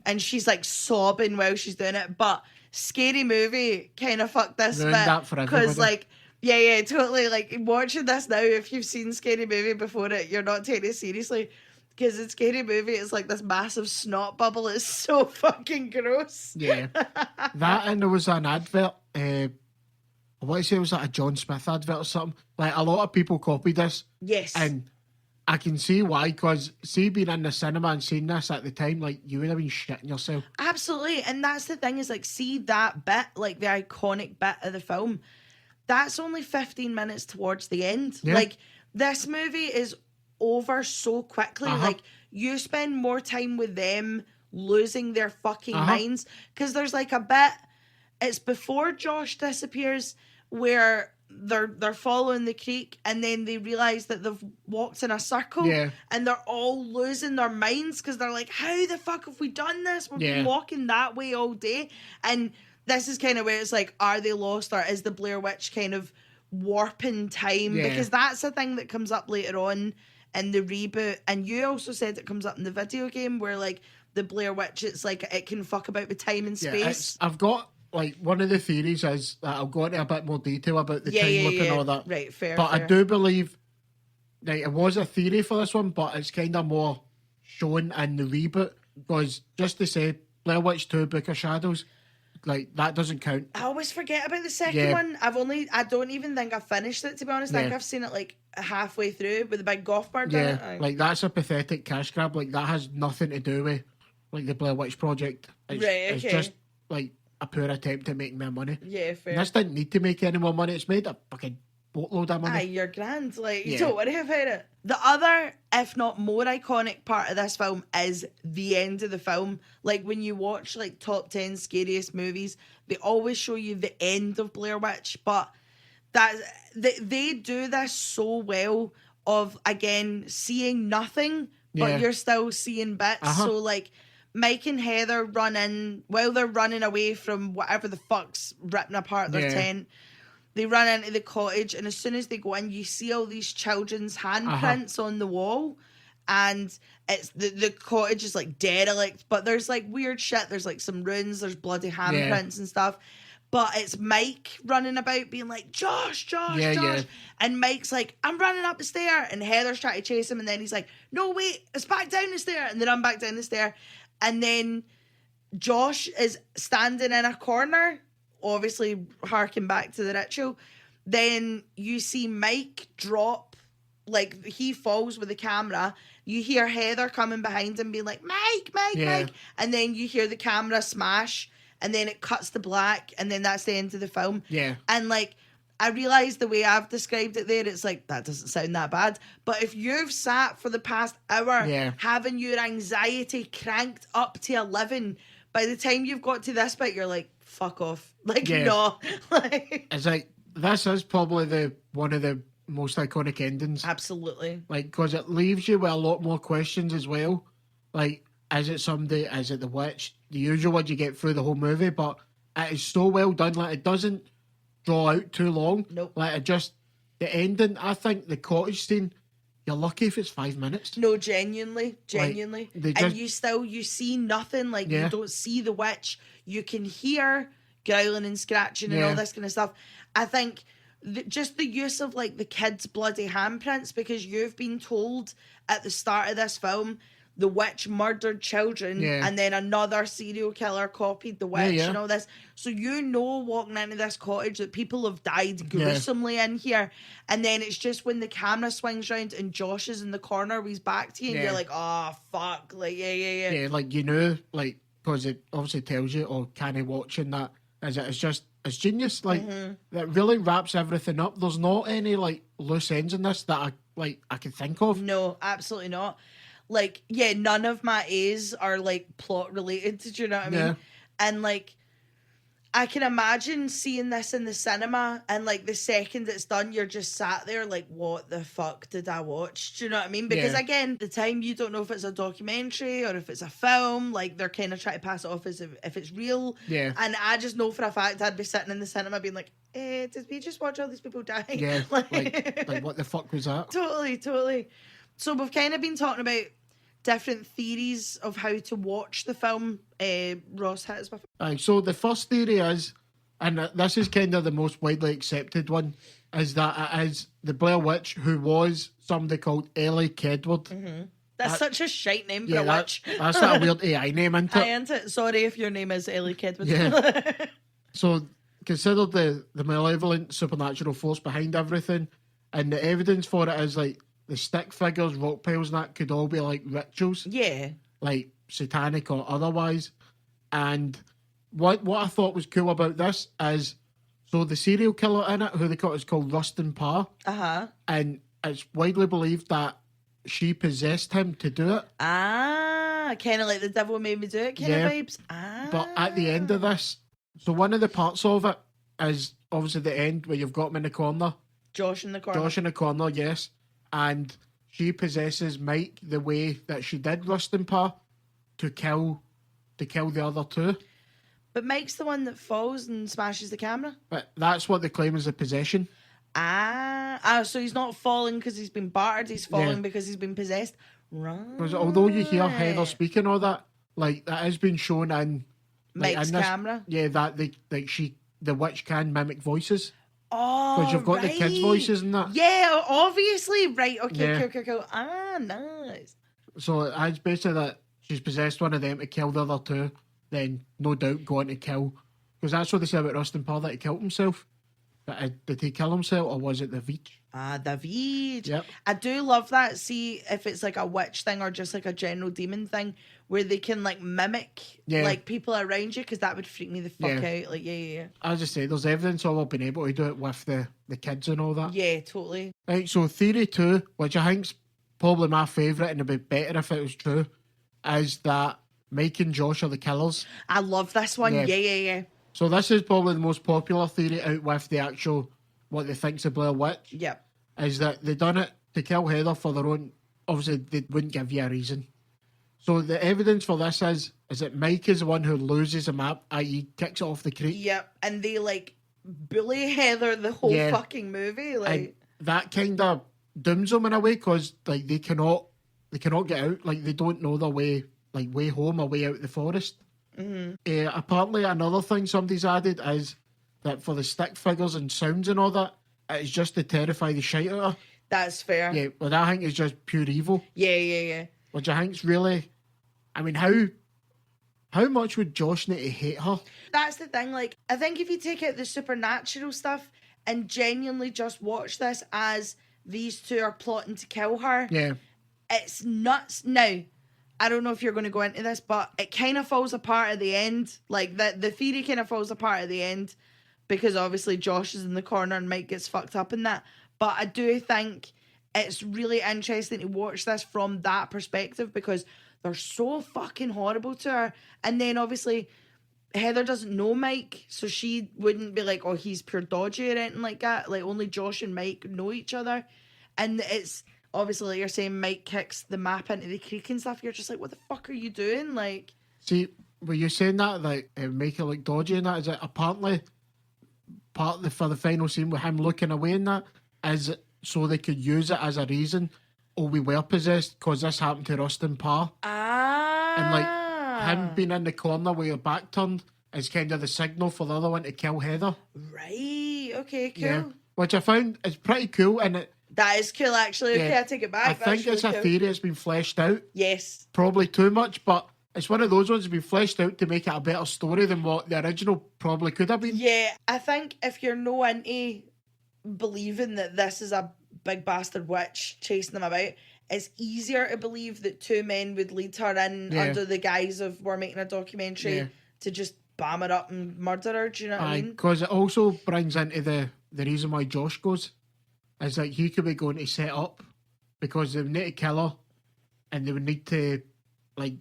A: And she's like sobbing while she's doing it. But Scary Movie kind of fucked this bit. Because like, yeah, totally. Like watching this now, if you've seen Scary Movie before it, you're not taking it seriously. Because in Scary Movie, it's like this massive snot bubble. It's so fucking gross.
B: Yeah. That and there was an advert. I want to say it was like a John Smith advert or something. Like a lot of people copied this.
A: Yes.
B: And I can see why, because see being in the cinema and seeing this at the time, like you would have been shitting yourself.
A: Absolutely. And that's the thing is like, see that bit, like the iconic bit of the film, that's only 15 minutes towards the end. Yeah. Like this movie is over so quickly. Like you spend more time with them losing their fucking minds. Because there's like a bit, it's before Josh disappears where they're following the creek and then they realise that they've walked in a circle and they're all losing their minds because they're like, how the fuck have we done this? We've been walking that way all day. And this is kind of where it's like, are they lost or is the Blair Witch kind of warping time? Because that's the thing that comes up later on in the reboot. And you also said it comes up in the video game where like the Blair Witch, it's like it can fuck about with time and space.
B: I've got like one of the theories is that I'll go into a bit more detail about the time loop and all that.
A: Right, fair.
B: But I do believe like it was a theory for this one, but it's kind of more shown in the reboot because just to say Blair Witch 2 Book of Shadows, like that doesn't count.
A: I always forget about the second one. I don't even think I've finished it, to be honest. I think I've seen it like halfway through with the big golf bird in it.
B: Like that's a pathetic cash grab. Like that has nothing to do with like the Blair Witch Project. It's just like a poor attempt at making more money.
A: Yeah, fair.
B: And this didn't need to make any more money. It's made a fucking boatload of money.
A: Aye, you're grand. Like, you don't worry about it. The other, if not more iconic part of this film is the end of the film. Like, when you watch, like, top 10 scariest movies, they always show you the end of Blair Witch. But they do this so well of, again, seeing nothing, but you're still seeing bits. So, like, Mike and Heather run in, while they're running away from whatever the fuck's ripping apart their tent, they run into the cottage, and as soon as they go in, you see all these children's handprints on the wall, and it's the cottage is like derelict, but there's like weird shit, there's like some runes, there's bloody handprints and stuff, but it's Mike running about being like, Josh, and Mike's like, I'm running up the stair, and Heather's trying to chase him, and then he's like, no, wait, it's back down the stair, and they run back down the stair. And then Josh is standing in a corner, obviously harking back to the ritual. Then you see Mike drop, like he falls with the camera. You hear Heather coming behind him being like, Mike. And then you hear the camera smash and then it cuts to black and then that's the end of the film.
B: Yeah.
A: And like, I realise the way I've described it there, it's like, that doesn't sound that bad. But if you've sat for the past hour having your anxiety cranked up to 11, by the time you've got to this bit, you're like, fuck off. Like, no.
B: It's like, this is probably one of the most iconic endings.
A: Absolutely.
B: Like, because it leaves you with a lot more questions as well. Like, is it somebody? Is it the witch? The usual one you get through the whole movie, but it is so well done. Like, it doesn't draw out too long.
A: Nope.
B: Like, it just, the ending, I think the cottage scene, you're lucky if it's 5 minutes.
A: No, genuinely.
B: Like,
A: and you see nothing. Like, you don't see the witch. You can hear growling and scratching and all this kind of stuff. I think just the use of, like, the kids' bloody handprints, because you've been told at the start of this film the witch murdered children and then another serial killer copied the witch and all this. So you know walking into this cottage that people have died gruesomely in here. And then it's just when the camera swings round and Josh is in the corner with his back to you and you're like, oh, fuck. Like,
B: Yeah, like, you know, like, because it obviously tells you, or can I watching that, it's genius. Like, that really wraps everything up. There's not any, like, loose ends in this that I can think of.
A: No, absolutely not. Like, none of my A's are, like, plot related, do you know what I mean? And, like, I can imagine seeing this in the cinema, and like the second it's done, you're just sat there like, what the fuck did I watch? Do you know what I mean? Because again, the time you don't know if it's a documentary or if it's a film, like they're kind of trying to pass it off as if it's real.
B: Yeah.
A: And I just know for a fact I'd be sitting in the cinema being like, did we just watch all these people die?
B: Yeah. like what the fuck was that?
A: Totally. So we've kind of been talking about different theories of how to watch the film. Ross, hit us with.
B: So the first theory is, and this is kind of the most widely accepted one, is that it is the Blair Witch, who was somebody called Ellie Kedward.
A: Mm-hmm. That's such a shite name for a witch.
B: That's a weird AI name, isn't it?
A: Ain't it? Sorry if your name is Ellie Kedward.
B: Yeah. So considered the malevolent supernatural force behind everything, and the evidence for it is like the stick figures, rock piles, and that could all be like rituals.
A: Yeah.
B: Like satanic or otherwise. And what I thought was cool about this is, so the serial killer in it, who they call is called Rustin Parr.
A: Uh-huh.
B: And it's widely believed that she possessed him to do it.
A: Kind of like the devil made me do it kind of vibes.
B: But at the end of this, so one of the parts of it is obviously the end where you've got him in the corner.
A: Josh in the corner,
B: yes. And she possesses Mike the way that she did Rustin Parr to kill the other two.
A: But Mike's the one that falls and smashes the camera.
B: But that's what they claim is a possession.
A: So he's not falling because he's been battered, he's falling because he's been possessed. Right.
B: Because although you hear Heather speaking all that, like that has been shown in
A: Mike's
B: in this,
A: camera.
B: Yeah, that the witch can mimic voices.
A: Oh,
B: because you've got the kids' voices and that.
A: Yeah, obviously. Right. Okay.
B: Yeah.
A: Cool. Nice.
B: So it's basically that she's possessed one of them to kill the other two, then no doubt go on to kill. Because that's what they say about Rustin Parr, that he killed himself. But did he kill himself, or was it the Veach?
A: The Veach.
B: Yep.
A: I do love that. See if it's like a witch thing or just like a general demon thing where they can like mimic like people around you, because that would freak me the fuck out. Like, yeah.
B: As I say, there's evidence of being able to do it with the kids and all that.
A: Yeah, totally.
B: Right, so theory 2, which I think's probably my favourite and it'd be better if it was true, is that Mike and Josh are the killers.
A: I love this one. Yeah.
B: So this is probably the most popular theory out with the actual, what they think's a Blair Witch.
A: Yep.
B: Is that they done it to kill Heather for their own, obviously they wouldn't give you a reason. So the evidence for this is that Mike is the one who loses a map, i.e. kicks it off the creek.
A: Yep, and they like bully Heather the whole fucking movie. Like,
B: and that kind of dooms them in a way, because like they cannot get out. Like they don't know their way home or way out the forest. Mm-hmm. Apparently another thing somebody's added is that for the stick figures and sounds and all that, it's just to terrify the shite out of her.
A: That's fair.
B: Yeah, but I think it's just pure evil.
A: Yeah.
B: Which I think's really, I mean, how much would Josh need to hate her?
A: That's the thing. Like, I think if you take out the supernatural stuff and genuinely just watch this as these two are plotting to kill her, it's nuts. Now, I don't know if you're going to go into this, but it kind of falls apart at the end. Like, the theory kind of falls apart at the end because obviously Josh is in the corner and Mike gets fucked up in that. But I do think it's really interesting to watch this from that perspective, because they're so fucking horrible to her. And then obviously Heather doesn't know Mike, so she wouldn't be like, oh, he's pure dodgy or anything like that. Like, only Josh and Mike know each other. And it's obviously, like you're saying, Mike kicks the map into the creek and stuff. You're just like, what the fuck are you doing? Like,
B: see, were you saying that, like, make it look dodgy and that? Is it apparently part for the final scene with him looking away and that? Is it so they could use it as a reason? Oh, we were possessed because this happened to Rustin Parr. And like him being in the corner with your back turned is kind of the signal for the other one to kill Heather.
A: Right. Okay, cool.
B: Yeah. Which I found is pretty cool, and
A: that is cool, actually. Okay, I take it back.
B: I think it's really a theory that's been fleshed out.
A: Yes.
B: Probably too much, but it's one of those ones that's been fleshed out to make it a better story than what the original probably could have been.
A: Yeah, I think if you're no into believing that this is a big bastard witch chasing them about, it's easier to believe that two men would lead her in under the guise of we're making a documentary to just bam her up and murder her. Do you know what I mean?
B: Because it also brings into the reason why Josh goes is that he could be going to set up, because they would need to kill her and they would need to like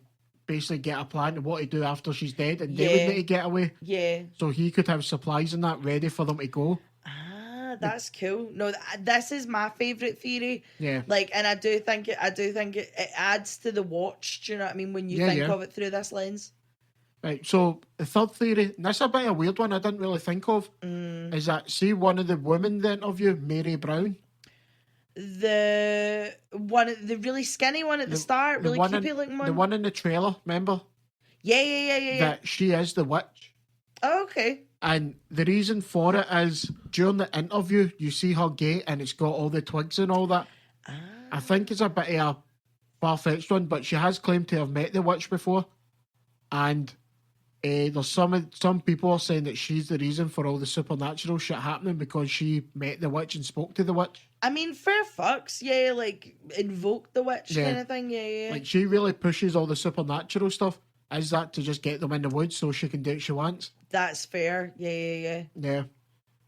B: basically get a plan of what to do after she's dead, and they would need to get away.
A: Yeah.
B: So he could have supplies and that ready for them to go.
A: Ah, that's cool. No, this is my favourite theory.
B: Yeah.
A: Like, and I do think it adds to the watch. Do you know what I mean? When you think of it through this lens.
B: Right. So the third theory, and this is a bit of a weird one I didn't really think of, is that see one of the women they interview, Mary Brown.
A: The really skinny one at the start, really creepy looking one.
B: The one in the trailer, remember?
A: Yeah.
B: That she is the witch.
A: Oh, okay.
B: And the reason for it is during the interview, you see her gate and it's got all the twigs and all that.
A: Ah.
B: I think it's a bit of a far-fetched one, but she has claimed to have met the witch before. And there's some people are saying that she's the reason for all the supernatural shit happening because she met the witch and spoke to the witch.
A: I mean, fair fucks, yeah, like invoke the witch kind of thing, yeah.
B: Like she really pushes all the supernatural stuff. Is that to just get them in the woods so she can do what she wants?
A: That's fair, yeah.
B: Yeah.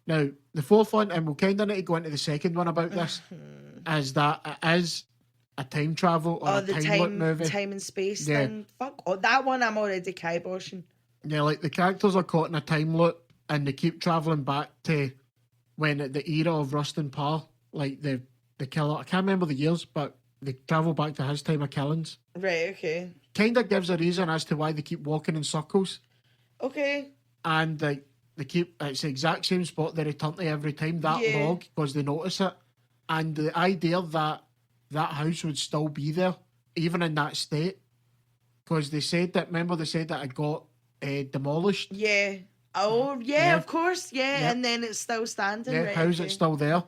B: Now, the fourth one, and we'll kind of need to go into the second one about this, is that it is a time travel or a time loop movie.
A: Time and space thing. Fuck. Oh, that one I'm already kiboshing.
B: Yeah, like the characters are caught in a time loop and they keep travelling back to when at the era of Rustin Parr, like the killer. I can't remember the years, but they travel back to his time of killings.
A: Right, okay.
B: Kind of gives a reason as to why they keep walking in circles.
A: Okay.
B: And they keep, it's the exact same spot they return to every time, that log, because they notice it. And the idea that that house would still be there, even in that state, because they said that it got demolished.
A: Yeah. Oh, yeah, of course, yeah. And then it's still standing.
B: Yeah,
A: right,
B: how's it still there?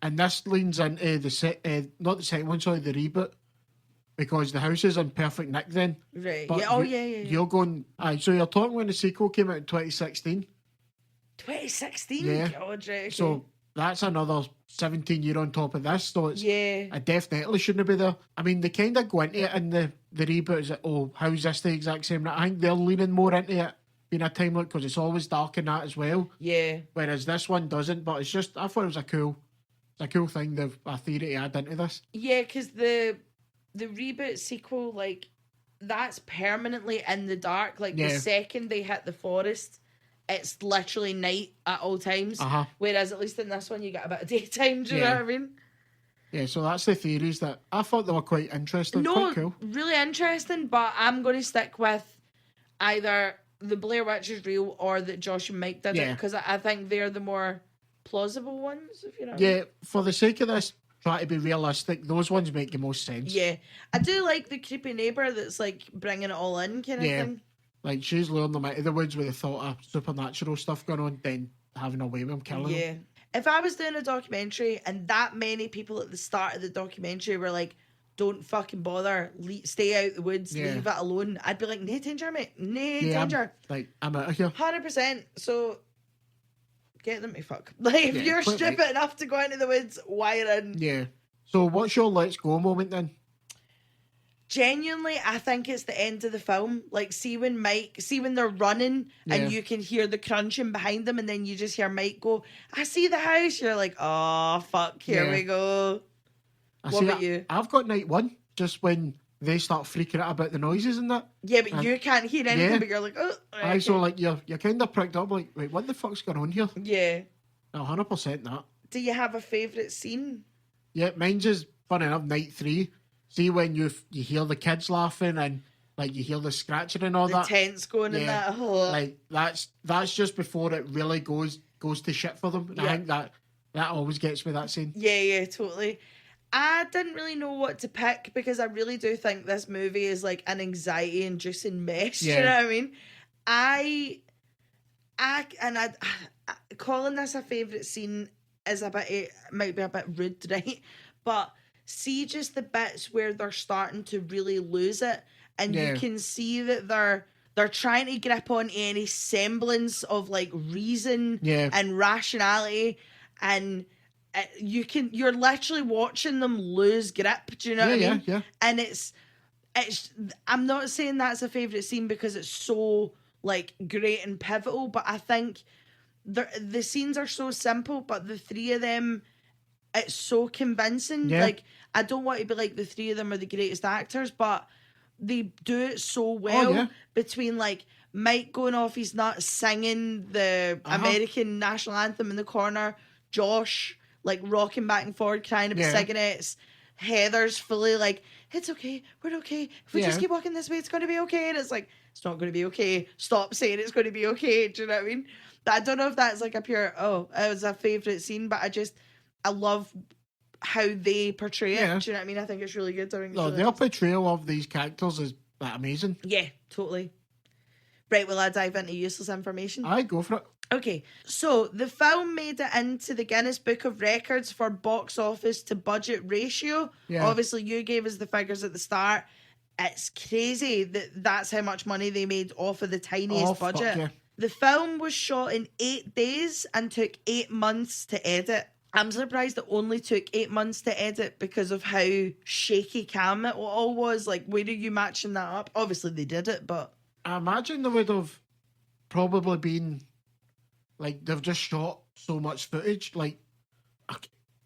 B: And this leans into not the second one, sorry, the reboot, because the house is in perfect nick then.
A: Right.
B: But
A: yeah.
B: You're going, so you're talking when the sequel came out in 2016.
A: 2016?
B: Yeah.
A: God, right, okay.
B: So that's another 17 year on top of this, so it's
A: I
B: definitely shouldn't be there. I mean, they kind of go into it in the reboot, is that, how's this the exact same? I think they're leaning more into it being a time loop because it's always dark in that as well.
A: Yeah.
B: Whereas this one doesn't, but it's just, I thought it was a cool thing, a theory to add into this.
A: Yeah, because the reboot sequel, like, that's permanently in the dark. Like, the second they hit the forest, it's literally night at all times. Whereas at least in this one, you get a bit of daytime. Do you know what I mean?
B: Yeah, so that's the theories that I thought they were quite interesting. Quite cool.
A: Really interesting, but I'm going to stick with either the Blair Witch is real or that Josh and Mike did it, because I think they're the more plausible ones, if you know what I mean.
B: For the sake of this, try to be realistic. Those ones make the most sense.
A: Yeah. I do like the creepy neighbour that's, like, bringing it all in kind of thing.
B: Like, she's luring them out of the woods with the thought of supernatural stuff going on, then having a way with them killing them.
A: If I was doing a documentary and that many people at the start of the documentary were like, don't fucking bother, stay out the woods, leave it alone, I'd be like, no danger, mate, no danger.
B: I'm out of here.
A: 100%. So, get them to fuck. Like, if you're stupid enough to go into the woods, wire in.
B: Yeah. So, what's your let's go moment then?
A: Genuinely, I think it's the end of the film. Like, see when they're running and you can hear the crunching behind them, and then you just hear Mike go, I see the house. You're like, oh, fuck, here we go. What about you?
B: I've got night one, just when they start freaking out about the noises and that.
A: Yeah, but you can't hear anything, but you're like, oh.
B: Okay. So, like, you're kind of pricked up, like, wait, what the fuck's going on here?
A: Yeah.
B: 100% that.
A: Do you have a favourite scene?
B: Yeah, mine's just, fun enough, night 3. See when you hear the kids laughing and like you hear the scratching and all that.
A: The tents going and that. Oh.
B: Like that's just before it really goes to shit for them. And I think that always gets me, that scene.
A: Yeah, totally. I didn't really know what to pick because I really do think this movie is like an anxiety-inducing mess. Yeah. You know what I mean? Calling this a favourite scene is might be a bit rude, right? But see just the bits where they're starting to really lose it, and you can see that they're trying to grip on any semblance of like reason and rationality, and you're literally watching them lose grip. Do you know what I mean?
B: Yeah.
A: And it's I'm not saying that's a favourite scene because it's so like great and pivotal, but I think the scenes are so simple, but the three of them, it's so convincing. Like, I don't want to be like the three of them are the greatest actors, but they do it so well
B: yeah.
A: between like Mike going off his nut singing the American national anthem in the corner, Josh like rocking back and forward crying about cigarettes, Heather's fully like, it's okay, we're okay, if we just keep walking this way it's going to be okay, and it's like, it's not going to be okay, stop saying it's going to be okay, do you know what I mean? I don't know if that's like a pure, it was a favourite scene, but I love how they portray it, do you know what I mean? I think it's really good.
B: Their portrayal of these characters is amazing.
A: Yeah, totally. Right, will I dive into useless information?
B: Aye, go for it.
A: Okay, so the film made it into the Guinness Book of Records for box office to budget ratio. Yeah. Obviously, you gave us the figures at the start. It's crazy that's how much money they made off of the tiniest budget. Yeah. The film was shot in 8 days and took 8 months to edit. I'm surprised it only took 8 months to edit because of how shaky cam it all was. Like, where are you matching that up? Obviously, they did it, but...
B: I imagine they would have probably been, like, they've just shot so much footage, like,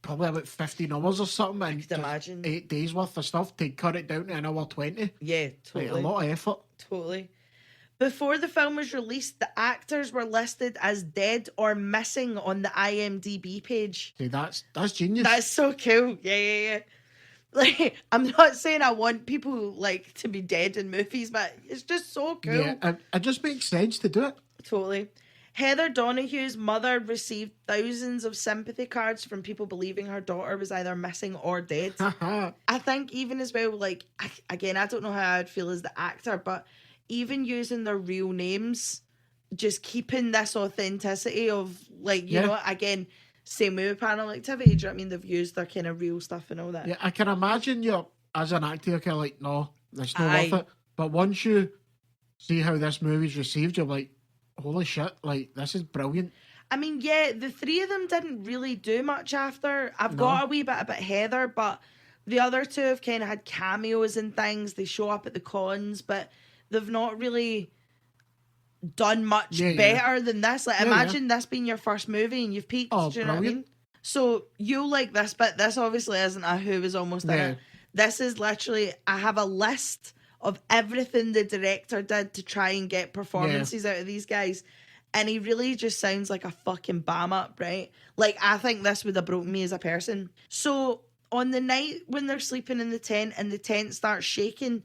B: probably about 15 hours or something, and I could imagine 8 days worth of stuff to cut it down to an hour 20.
A: Yeah, totally.
B: Like, a lot of effort.
A: Totally. Before the film was released, the actors were listed as dead or missing on the IMDb page.
B: See, that's genius.
A: That's so cool. Yeah. Like, I'm not saying I want people like to be dead in movies, but it's just so cool.
B: Yeah, it just makes sense to do it.
A: Totally. Heather Donahue's mother received thousands of sympathy cards from people believing her daughter was either missing or dead. I think even as well, like, again, I don't know how I'd feel as the actor, but even using their real names, just keeping this authenticity of, like, you know, again... Same way with Paranormal Activity, do you know what I mean? They've used their kind of real stuff and all that.
B: Yeah, I can imagine as an actor, you're kind of like, no, that's not worth it. But once you see how this movie's received, you're like, holy shit, like, this is brilliant.
A: I mean, yeah, the three of them didn't really do much after. I've got a wee bit about Heather, but the other two have kind of had cameos and things. They show up at the cons, but they've not really... done much better than this. Like, imagine this being your first movie and you've peaked. Do you know what I mean? So you'll like this, but this obviously isn't a who was almost in it. This is literally, I have a list of everything the director did to try and get performances out of these guys, and he really just sounds like a fucking bam up, right? Like, I think this would have broken me as a person. So on the night when they're sleeping in the tent and the tent starts shaking,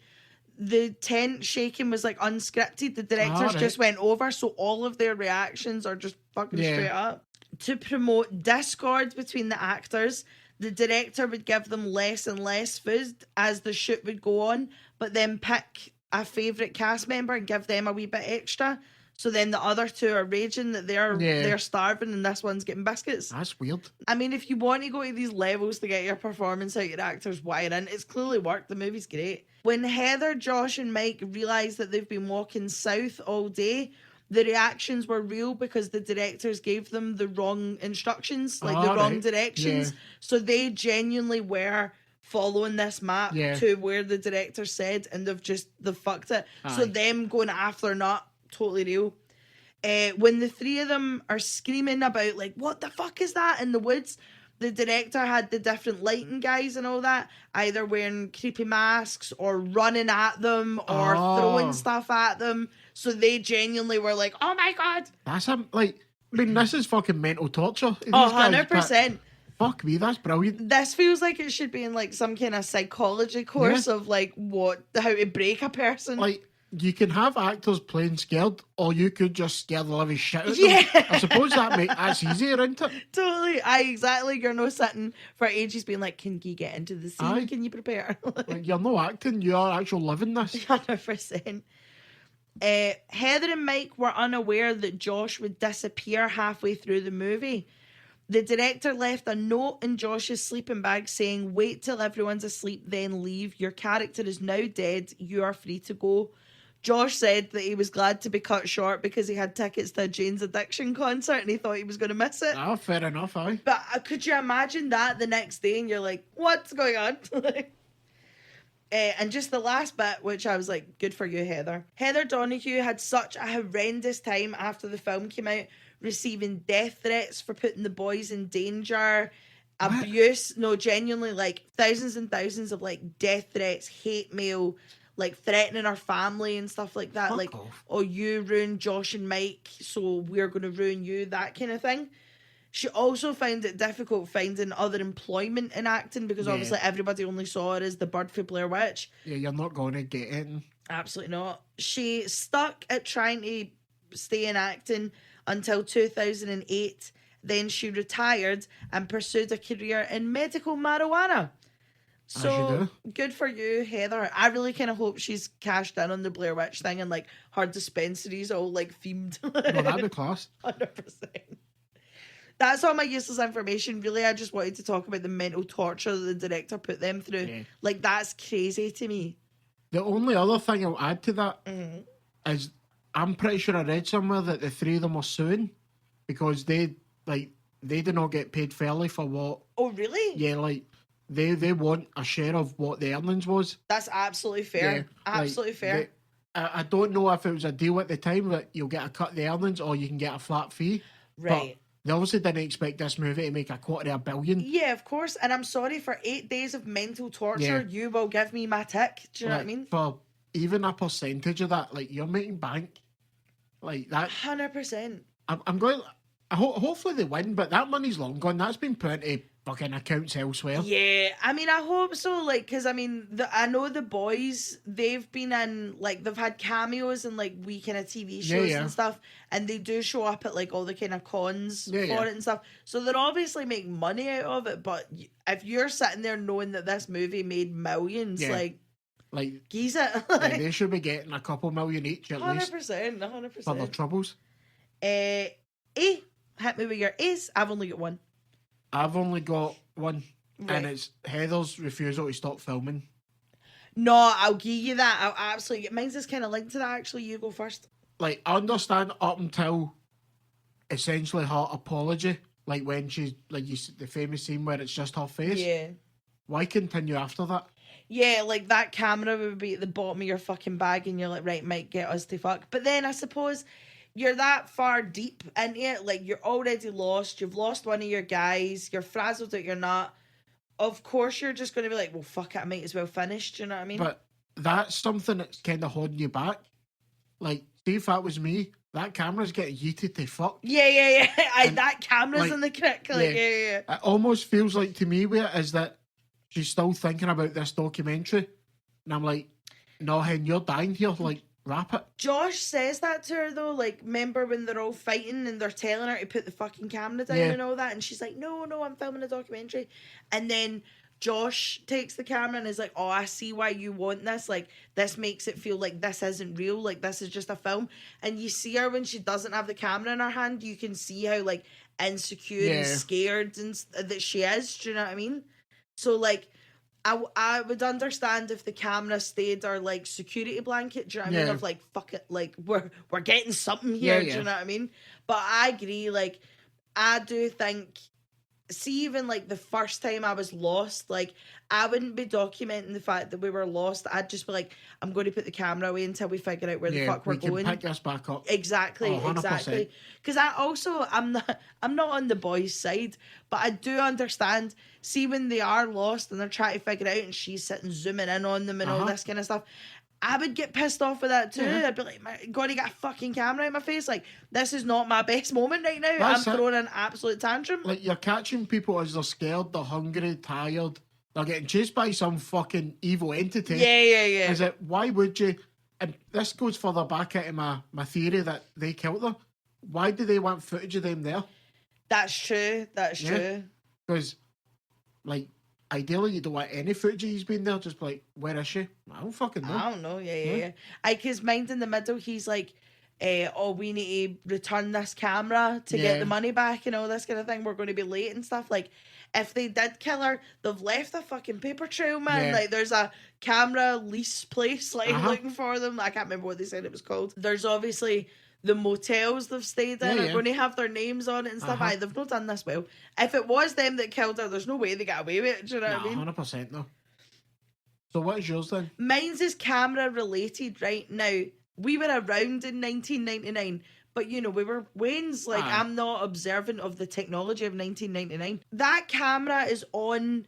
A: the tent shaking was like unscripted. The directors just went over, so all of their reactions are just fucking straight up. To promote discord between the actors, the director would give them less and less food as the shoot would go on, but then pick a favourite cast member and give them a wee bit extra. So then the other two are raging that they're starving and this one's getting biscuits.
B: That's weird.
A: I mean, if you want to go to these levels to get your performance out, your actors wiring, it's clearly worked. The movie's great. When Heather, Josh and Mike realise that they've been walking south all day, the reactions were real because the directors gave them the wrong instructions, like the wrong directions. Yeah. So they genuinely were following this map to where the director said, and they've fucked it. Aye. So them going after not totally real. When the three of them are screaming about, like, what the fuck is that in the woods, the director had the different lighting guys and all that either wearing creepy masks or running at them or throwing stuff at them. So they genuinely were like, oh my God.
B: That's this is fucking mental torture.
A: 100%.
B: Fuck me, that's brilliant.
A: This feels like it should be in like some kind of psychology course of like how to break a person.
B: Like, you can have actors playing scared, or you could just scare the living shit out of them. I suppose that's easier, isn't it?
A: Totally. Exactly. You're not sitting for ages being like, can you get into the scene? Aye. Can you prepare?
B: Like, you're not acting, you are actually living this.
A: 100%. Heather and Mike were unaware that Josh would disappear halfway through the movie. The director left a note in Josh's sleeping bag saying, wait till everyone's asleep, then leave. Your character is now dead. You are free to go. Josh said that he was glad to be cut short because he had tickets to a Jane's Addiction concert and he thought he was going to miss it.
B: Oh, fair enough, aye.
A: But could you imagine that the next day and you're like, what's going on? And just the last bit, which I was like, good for you, Heather. Heather Donahue had such a horrendous time after the film came out, receiving death threats for putting the boys in danger, abuse, genuinely, like, thousands and thousands of, like, death threats, hate mail, like threatening her family and stuff like that.
B: Fuck
A: like,
B: off.
A: oh, you ruined Josh and Mike, so we're going to ruin you, that kind of thing. She also found it difficult finding other employment in acting because obviously everybody only saw her as the bird for Blair Witch.
B: Yeah, you're not going to get it.
A: Absolutely not. She stuck at trying to stay in acting until 2008. Then she retired and pursued a career in medical marijuana. So good for you, Heather. I really kind of hope she's cashed in on the Blair Witch thing and like her dispensaries all like themed.
B: Well, that'd be class.
A: 100%. That's all my useless information. Really, I just wanted to talk about the mental torture that the director put them through. Yeah. Like, that's crazy to me.
B: The only other thing I'll add to that is I'm pretty sure I read somewhere that the three of them were suing because they did not get paid fairly for what...
A: Oh, really?
B: Yeah, like, they want a share of what the earnings was.
A: That's absolutely fair. Yeah, absolutely fair.
B: I don't know if it was a deal at the time that you'll get a cut of the earnings or you can get a flat fee.
A: Right.
B: But they obviously didn't expect this movie to make $250 million.
A: Yeah, of course. And I'm sorry, for 8 days of mental torture, you will give me my tick. Do you know what I mean?
B: For even a percentage of that, like, you're making bank. Like, that...
A: 100%.
B: I'm going... hopefully they win, but that money's long gone. That's been put into fucking accounts elsewhere.
A: Yeah, I mean, I hope so, like, because, I mean, I know the boys, they've been in, like, they've had cameos in, like, wee kind of TV shows and stuff, and they do show up at, like, all the kind of cons for it and stuff, so they're obviously making money out of it, but if you're sitting there knowing that this movie made millions, like, geez it.
B: Like, they should be getting $2 million each, at
A: 100%,
B: least.
A: 100%.
B: For their troubles.
A: Hit me with your Ace. I've only got one.
B: I've only got one, and it's Heather's refusal to stop filming.
A: No, I'll give you that. I'll absolutely... Mine's just kind of linked to that, actually. You go first.
B: Like, I understand up until essentially her apology, like when she's, like, the famous scene where it's just her face.
A: Yeah.
B: Why continue after that?
A: Yeah, like, that camera would be at the bottom of your fucking bag, and you're like, right, Mike, get us to fuck. But then I suppose... You're that far deep into it, like, you're already lost, you've lost one of your guys, you're frazzled out, you're not. Of course you're just going to be like, well, fuck it, I might as well finish, do you know what I mean?
B: But that's something that's kind of holding you back. Like, see if that was me, that camera's getting yeeted to fuck.
A: Yeah. That camera's in the crick, like, yeah.
B: It almost feels like to me where it is that she's still thinking about this documentary, and I'm like, no, hen, you're dying here, like, wrap it.
A: Josh says that to her though, like, remember when they're all fighting and they're telling her to put the fucking camera down and all that, and she's like, no, I'm filming a documentary. And then Josh takes the camera and is like, oh, I see why you want this, like, this makes it feel like this isn't real, like, this is just a film. And you see her when she doesn't have the camera in her hand, you can see how, like, insecure and scared and that she is, do you know what I mean? So, like, I would understand if the camera stayed our, like, security blanket, do you know what I mean? Of, like, fuck it, like, we're getting something here, do you know what I mean? But I agree, like, I do think, see, even, like, the first time I was lost, like, I wouldn't be documenting the fact that we were lost. I'd just be like, I'm going to put the camera away until we figure out where the fuck we're going.
B: Pick us back up.
A: Exactly. Because I'm not on the boys' side, but I do understand. See, when they are lost and they're trying to figure it out, and she's sitting zooming in on them and all this kind of stuff, I would get pissed off with that too. I'd be like, my God, you got a fucking camera in my face. Like, this is not my best moment right now. I'm throwing an absolute tantrum.
B: Like, you're catching people as they're scared, they're hungry, tired. They're getting chased by some fucking evil entity.
A: Yeah.
B: Is it, why would you... And this goes further back into my theory that they killed her. Why do they want footage of them there?
A: That's true. True.
B: Because, like, ideally, you don't want any footage of he's been there. Just like, where is she? I don't fucking know.
A: I don't know. Yeah. Because mind in the middle, he's like, we need to return this camera to get the money back and all this kind of thing. We're going to be late and stuff. Like, if they did kill her, they've left a fucking paper trail, man. Like, there's a camera lease place, like, looking for them. I can't remember what they said it was called. There's obviously the motels they've stayed in are going to have their names on it and stuff. They've not done this well. If it was them that killed her, there's no way they got away with it. Do you know what I mean?
B: 100% no. So what is yours then?
A: Mine's is camera related right now. We were around in 1999, but you know, we were Wayne's. Like, I'm not observant of the technology of 1999. That camera is on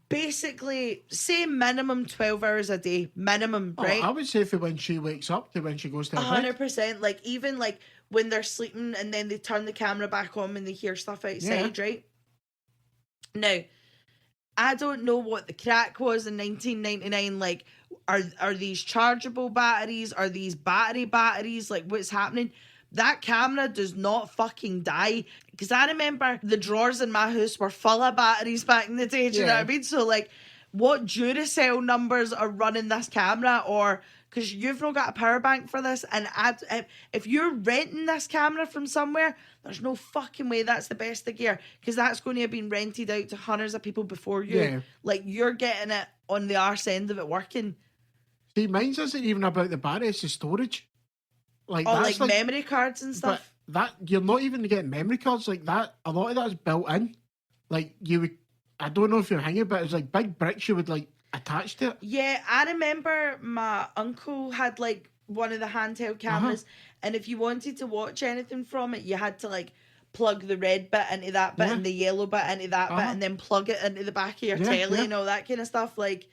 A: basically, say minimum 12 hours a day, minimum, right?
B: I would say for when she wakes up to when she goes to her bed.
A: 100%. Like, even like when they're sleeping and then they turn the camera back on and they hear stuff outside, right? Now, I don't know what the crack was in 1999. Like, are these chargeable batteries? Are these batteries? Like, what's happening? That camera does not fucking die. Because I remember the drawers in my house were full of batteries back in the day. Do you know what I mean? So, like, what Duracell numbers are running this camera? Or, because you've not got a power bank for this. And if you're renting this camera from somewhere, there's no fucking way that's the best of gear. Because that's going to have been rented out to hundreds of people before you. Yeah. Like, you're getting it on the arse end of it working.
B: See, mine's isn't even about the battery, it's the storage.
A: Like, that's like memory cards and stuff.
B: But that you're not even getting memory cards like that. A lot of that's built in. Like, you would, I don't know if you're hanging, but it's like big bricks you would like attach to it.
A: Yeah, I remember my uncle had like one of the handheld cameras, and if you wanted to watch anything from it, you had to like plug the red bit into that bit and the yellow bit into that bit, and then plug it into the back of your telly and all that kind of stuff. Like,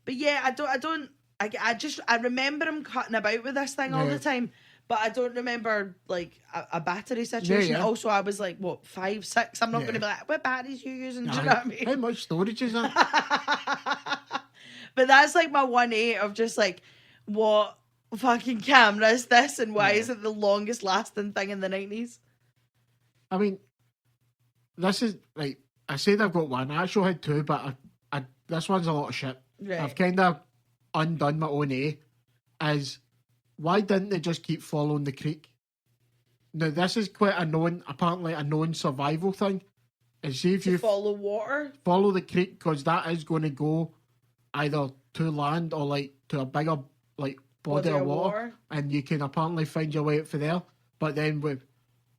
A: but yeah, I remember him cutting about with this thing all the time, but I don't remember like a battery situation. Also, I was like, what, 5, 6? I'm not going to be like, what batteries you using? Do you know what I mean?
B: How much storage is that?
A: But that's like my 1A of just like, what fucking camera is this, and why is it the longest lasting thing in the 90s?
B: I mean, this is like, I said I've got one. I actually had 2, but this one's a lot of shit. Right. I've kind of undone my own A. Is why didn't they just keep following the creek? Now, this is quite apparently a known survival thing. And see if you
A: follow water,
B: follow the creek, because that is going to go either to land or like to a bigger like body of water, and you can apparently find your way out for there. But then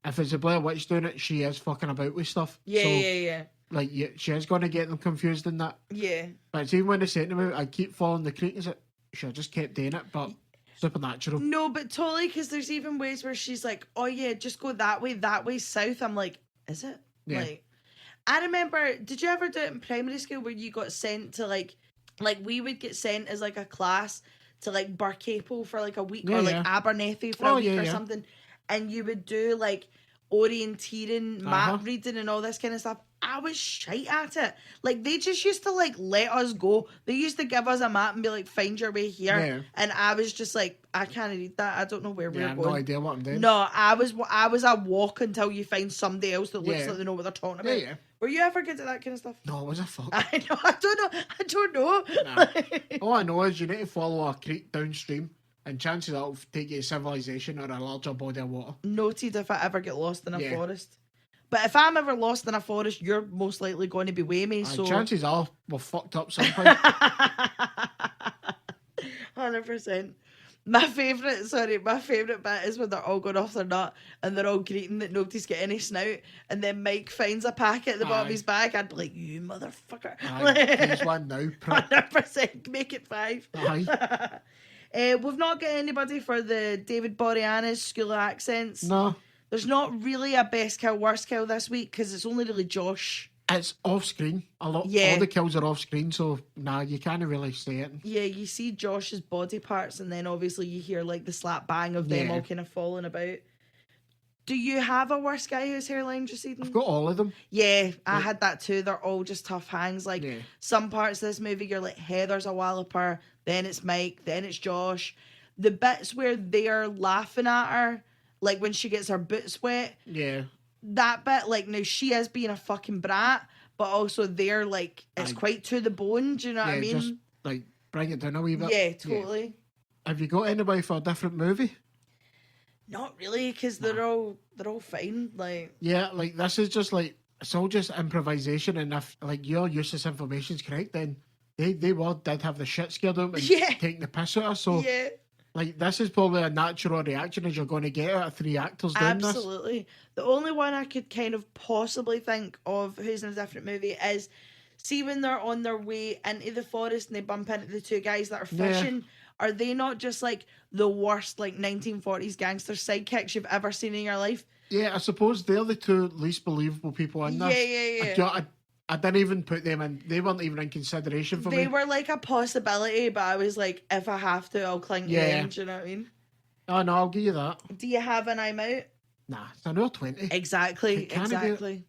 B: if it's a Blair Witch doing it, she is fucking about with stuff.
A: Yeah.
B: Like, she is going to get them confused in that.
A: Yeah.
B: But even when they say to me, I keep following the creek, is it? She just kept doing it, but supernatural.
A: No, but totally, because there's even ways where she's like, oh yeah, just go that way south. I'm like, is it? Yeah. Like, I remember, did you ever do it in primary school where you got sent to like we would get sent as like a class to like Burkittsville for like a week, or like Abernethy for a week or something, and you would do like orienteering, map reading and all this kind of stuff. I was shite at it. Like, they just used to like let us go. They used to give us a map and be like, find your way here. Yeah. And I was just like, I can't read that. I don't know where we're going. I have no
B: idea what I'm doing.
A: No, I was a walk until you find somebody else that looks like they know what they're talking about. Yeah. Were you ever good at that kind of stuff?
B: No, it was a fuck.
A: I know. I don't know.
B: Nah. All I know is you need to follow a creek downstream, and chances are it'll take you to civilization or a larger body of water.
A: Noted if I ever get lost in a forest. But if I'm ever lost in a forest, you're most likely going to be with me. So
B: chances are we're fucked up somehow.
A: 100%. My favourite bit is when they're all going off their nut and they're all greeting that nobody's got any snout, and then Mike finds a packet at the bottom of his bag. I'd be like, you motherfucker.
B: Here's one now.
A: 100%. Make it 5. We've not got anybody for the David Boreanaz School of Accents.
B: No.
A: There's not really a best kill, worst kill this week, because it's only really Josh.
B: It's off screen. All the kills are off screen, so you can't really say it.
A: Yeah, you see Josh's body parts, and then obviously you hear like the slap bang of them all kind of falling about. Do you have a worst guy whose hairline receding?
B: I've got all of them.
A: Yeah, I had that too. They're all just tough hangs. Like, some parts of this movie, you're like, Heather's a walloper, then it's Mike, then it's Josh. The bits where they're laughing at her, like when she gets her boots wet.
B: Yeah.
A: That bit, like, now she is being a fucking brat, but also they're like, it's quite to the bone. Do you know what I mean?
B: Just like bring it down a wee bit.
A: Yeah, totally. Yeah.
B: Have you got anybody for a different movie?
A: Not really, because they're all fine. Like,
B: yeah, like this is just like, it's all just improvisation, and if like your useless information is correct, then they did have the shit scared of them and taking the piss out of us. So like, this is probably a natural reaction as you're going to get out of 3 actors doing this.
A: Absolutely. The only one I could kind of possibly think of who's in a different movie is, see when they're on their way into the forest and they bump into the 2 guys that are fishing. Are they not just like the worst like 1940s gangster sidekicks you've ever seen in your life?
B: Yeah, I suppose they're the 2 least believable people in this.
A: Yeah.
B: I didn't even put them in. They weren't even in consideration for me.
A: They were like a possibility, but I was like, if I have to, I'll cling to the end. Do you know what I mean?
B: Oh, no, I'll give you that.
A: Do you have an I'm out?
B: Nah, it's an hour 20.
A: Exactly.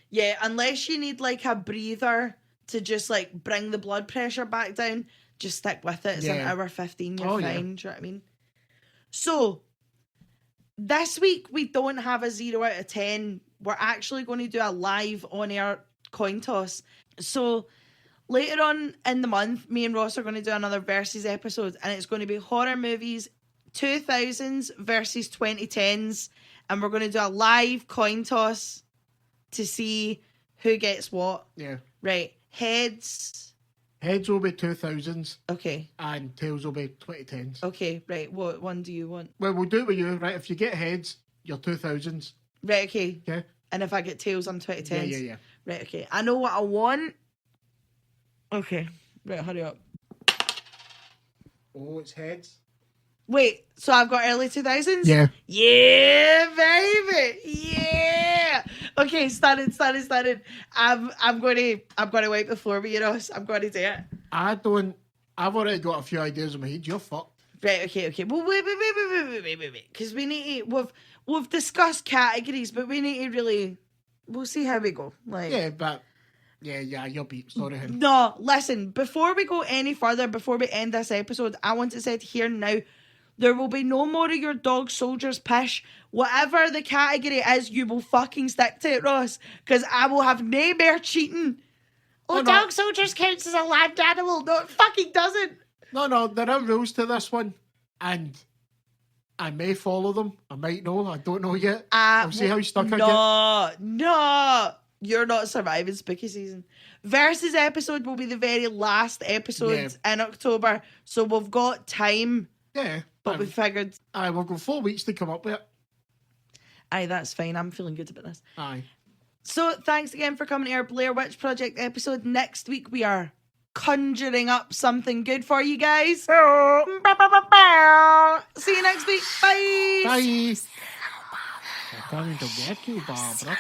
A: Yeah, unless you need like a breather to just like bring the blood pressure back down, just stick with it. It's an hour 15, you're fine. Do you know what I mean? So, this week we don't have a 0 out of 10. We're actually going to do a live on-air coin toss. So, later on in the month, me and Ross are going to do another Versus episode, and it's going to be horror movies 2000s versus 2010s, and we're going to do a live coin toss to see who gets what.
B: Yeah.
A: Right. Heads
B: will be 2000s.
A: Okay.
B: And tails will be 2010s.
A: Okay, right. What one do you want?
B: Well, we'll do it with you, right? If you get heads, you're 2000s.
A: Right, okay.
B: Okay.
A: And if I get tails, I'm 2010s.
B: Yeah.
A: Right, okay. I know what I want. Okay. Right, hurry up.
B: Oh, it's heads.
A: Wait, so I've got early 2000s?
B: Yeah.
A: Yeah, baby. Yeah. Okay, started. I'm going to wipe the floor with you, Ross. I'm going to do it.
B: I've already got a few ideas in my head. You're fucked.
A: Right, okay. Well, wait. Because we need to, we've discussed categories, but we need to really, we'll see how we go. Like,
B: yeah, but, yeah, you're beat. Sorry, him.
A: No, listen, before we go any further, before we end this episode, I want to say here now, there will be no more of your dog soldier's pish. Whatever the category is, you will fucking stick to it, Ross. Because I will have no more cheating. Oh, dog soldiers counts as a live animal. No, it fucking doesn't.
B: No, there are rules to this one. And I may follow them. I might know. I don't know yet. I'll see how stuck I get.
A: No. You're not surviving spooky season. Versus episode will be the very last episode in October. So we've got time.
B: Yeah.
A: But we figured...
B: Aye, we've got 4 weeks to come up with it.
A: Aye, that's fine. I'm feeling good about this.
B: Aye.
A: So, thanks again for coming to our Blair Witch Project episode. Next week, we are conjuring up something good for you guys. See you next week. Bye.
B: Bye. I'm coming to get you, Barbara.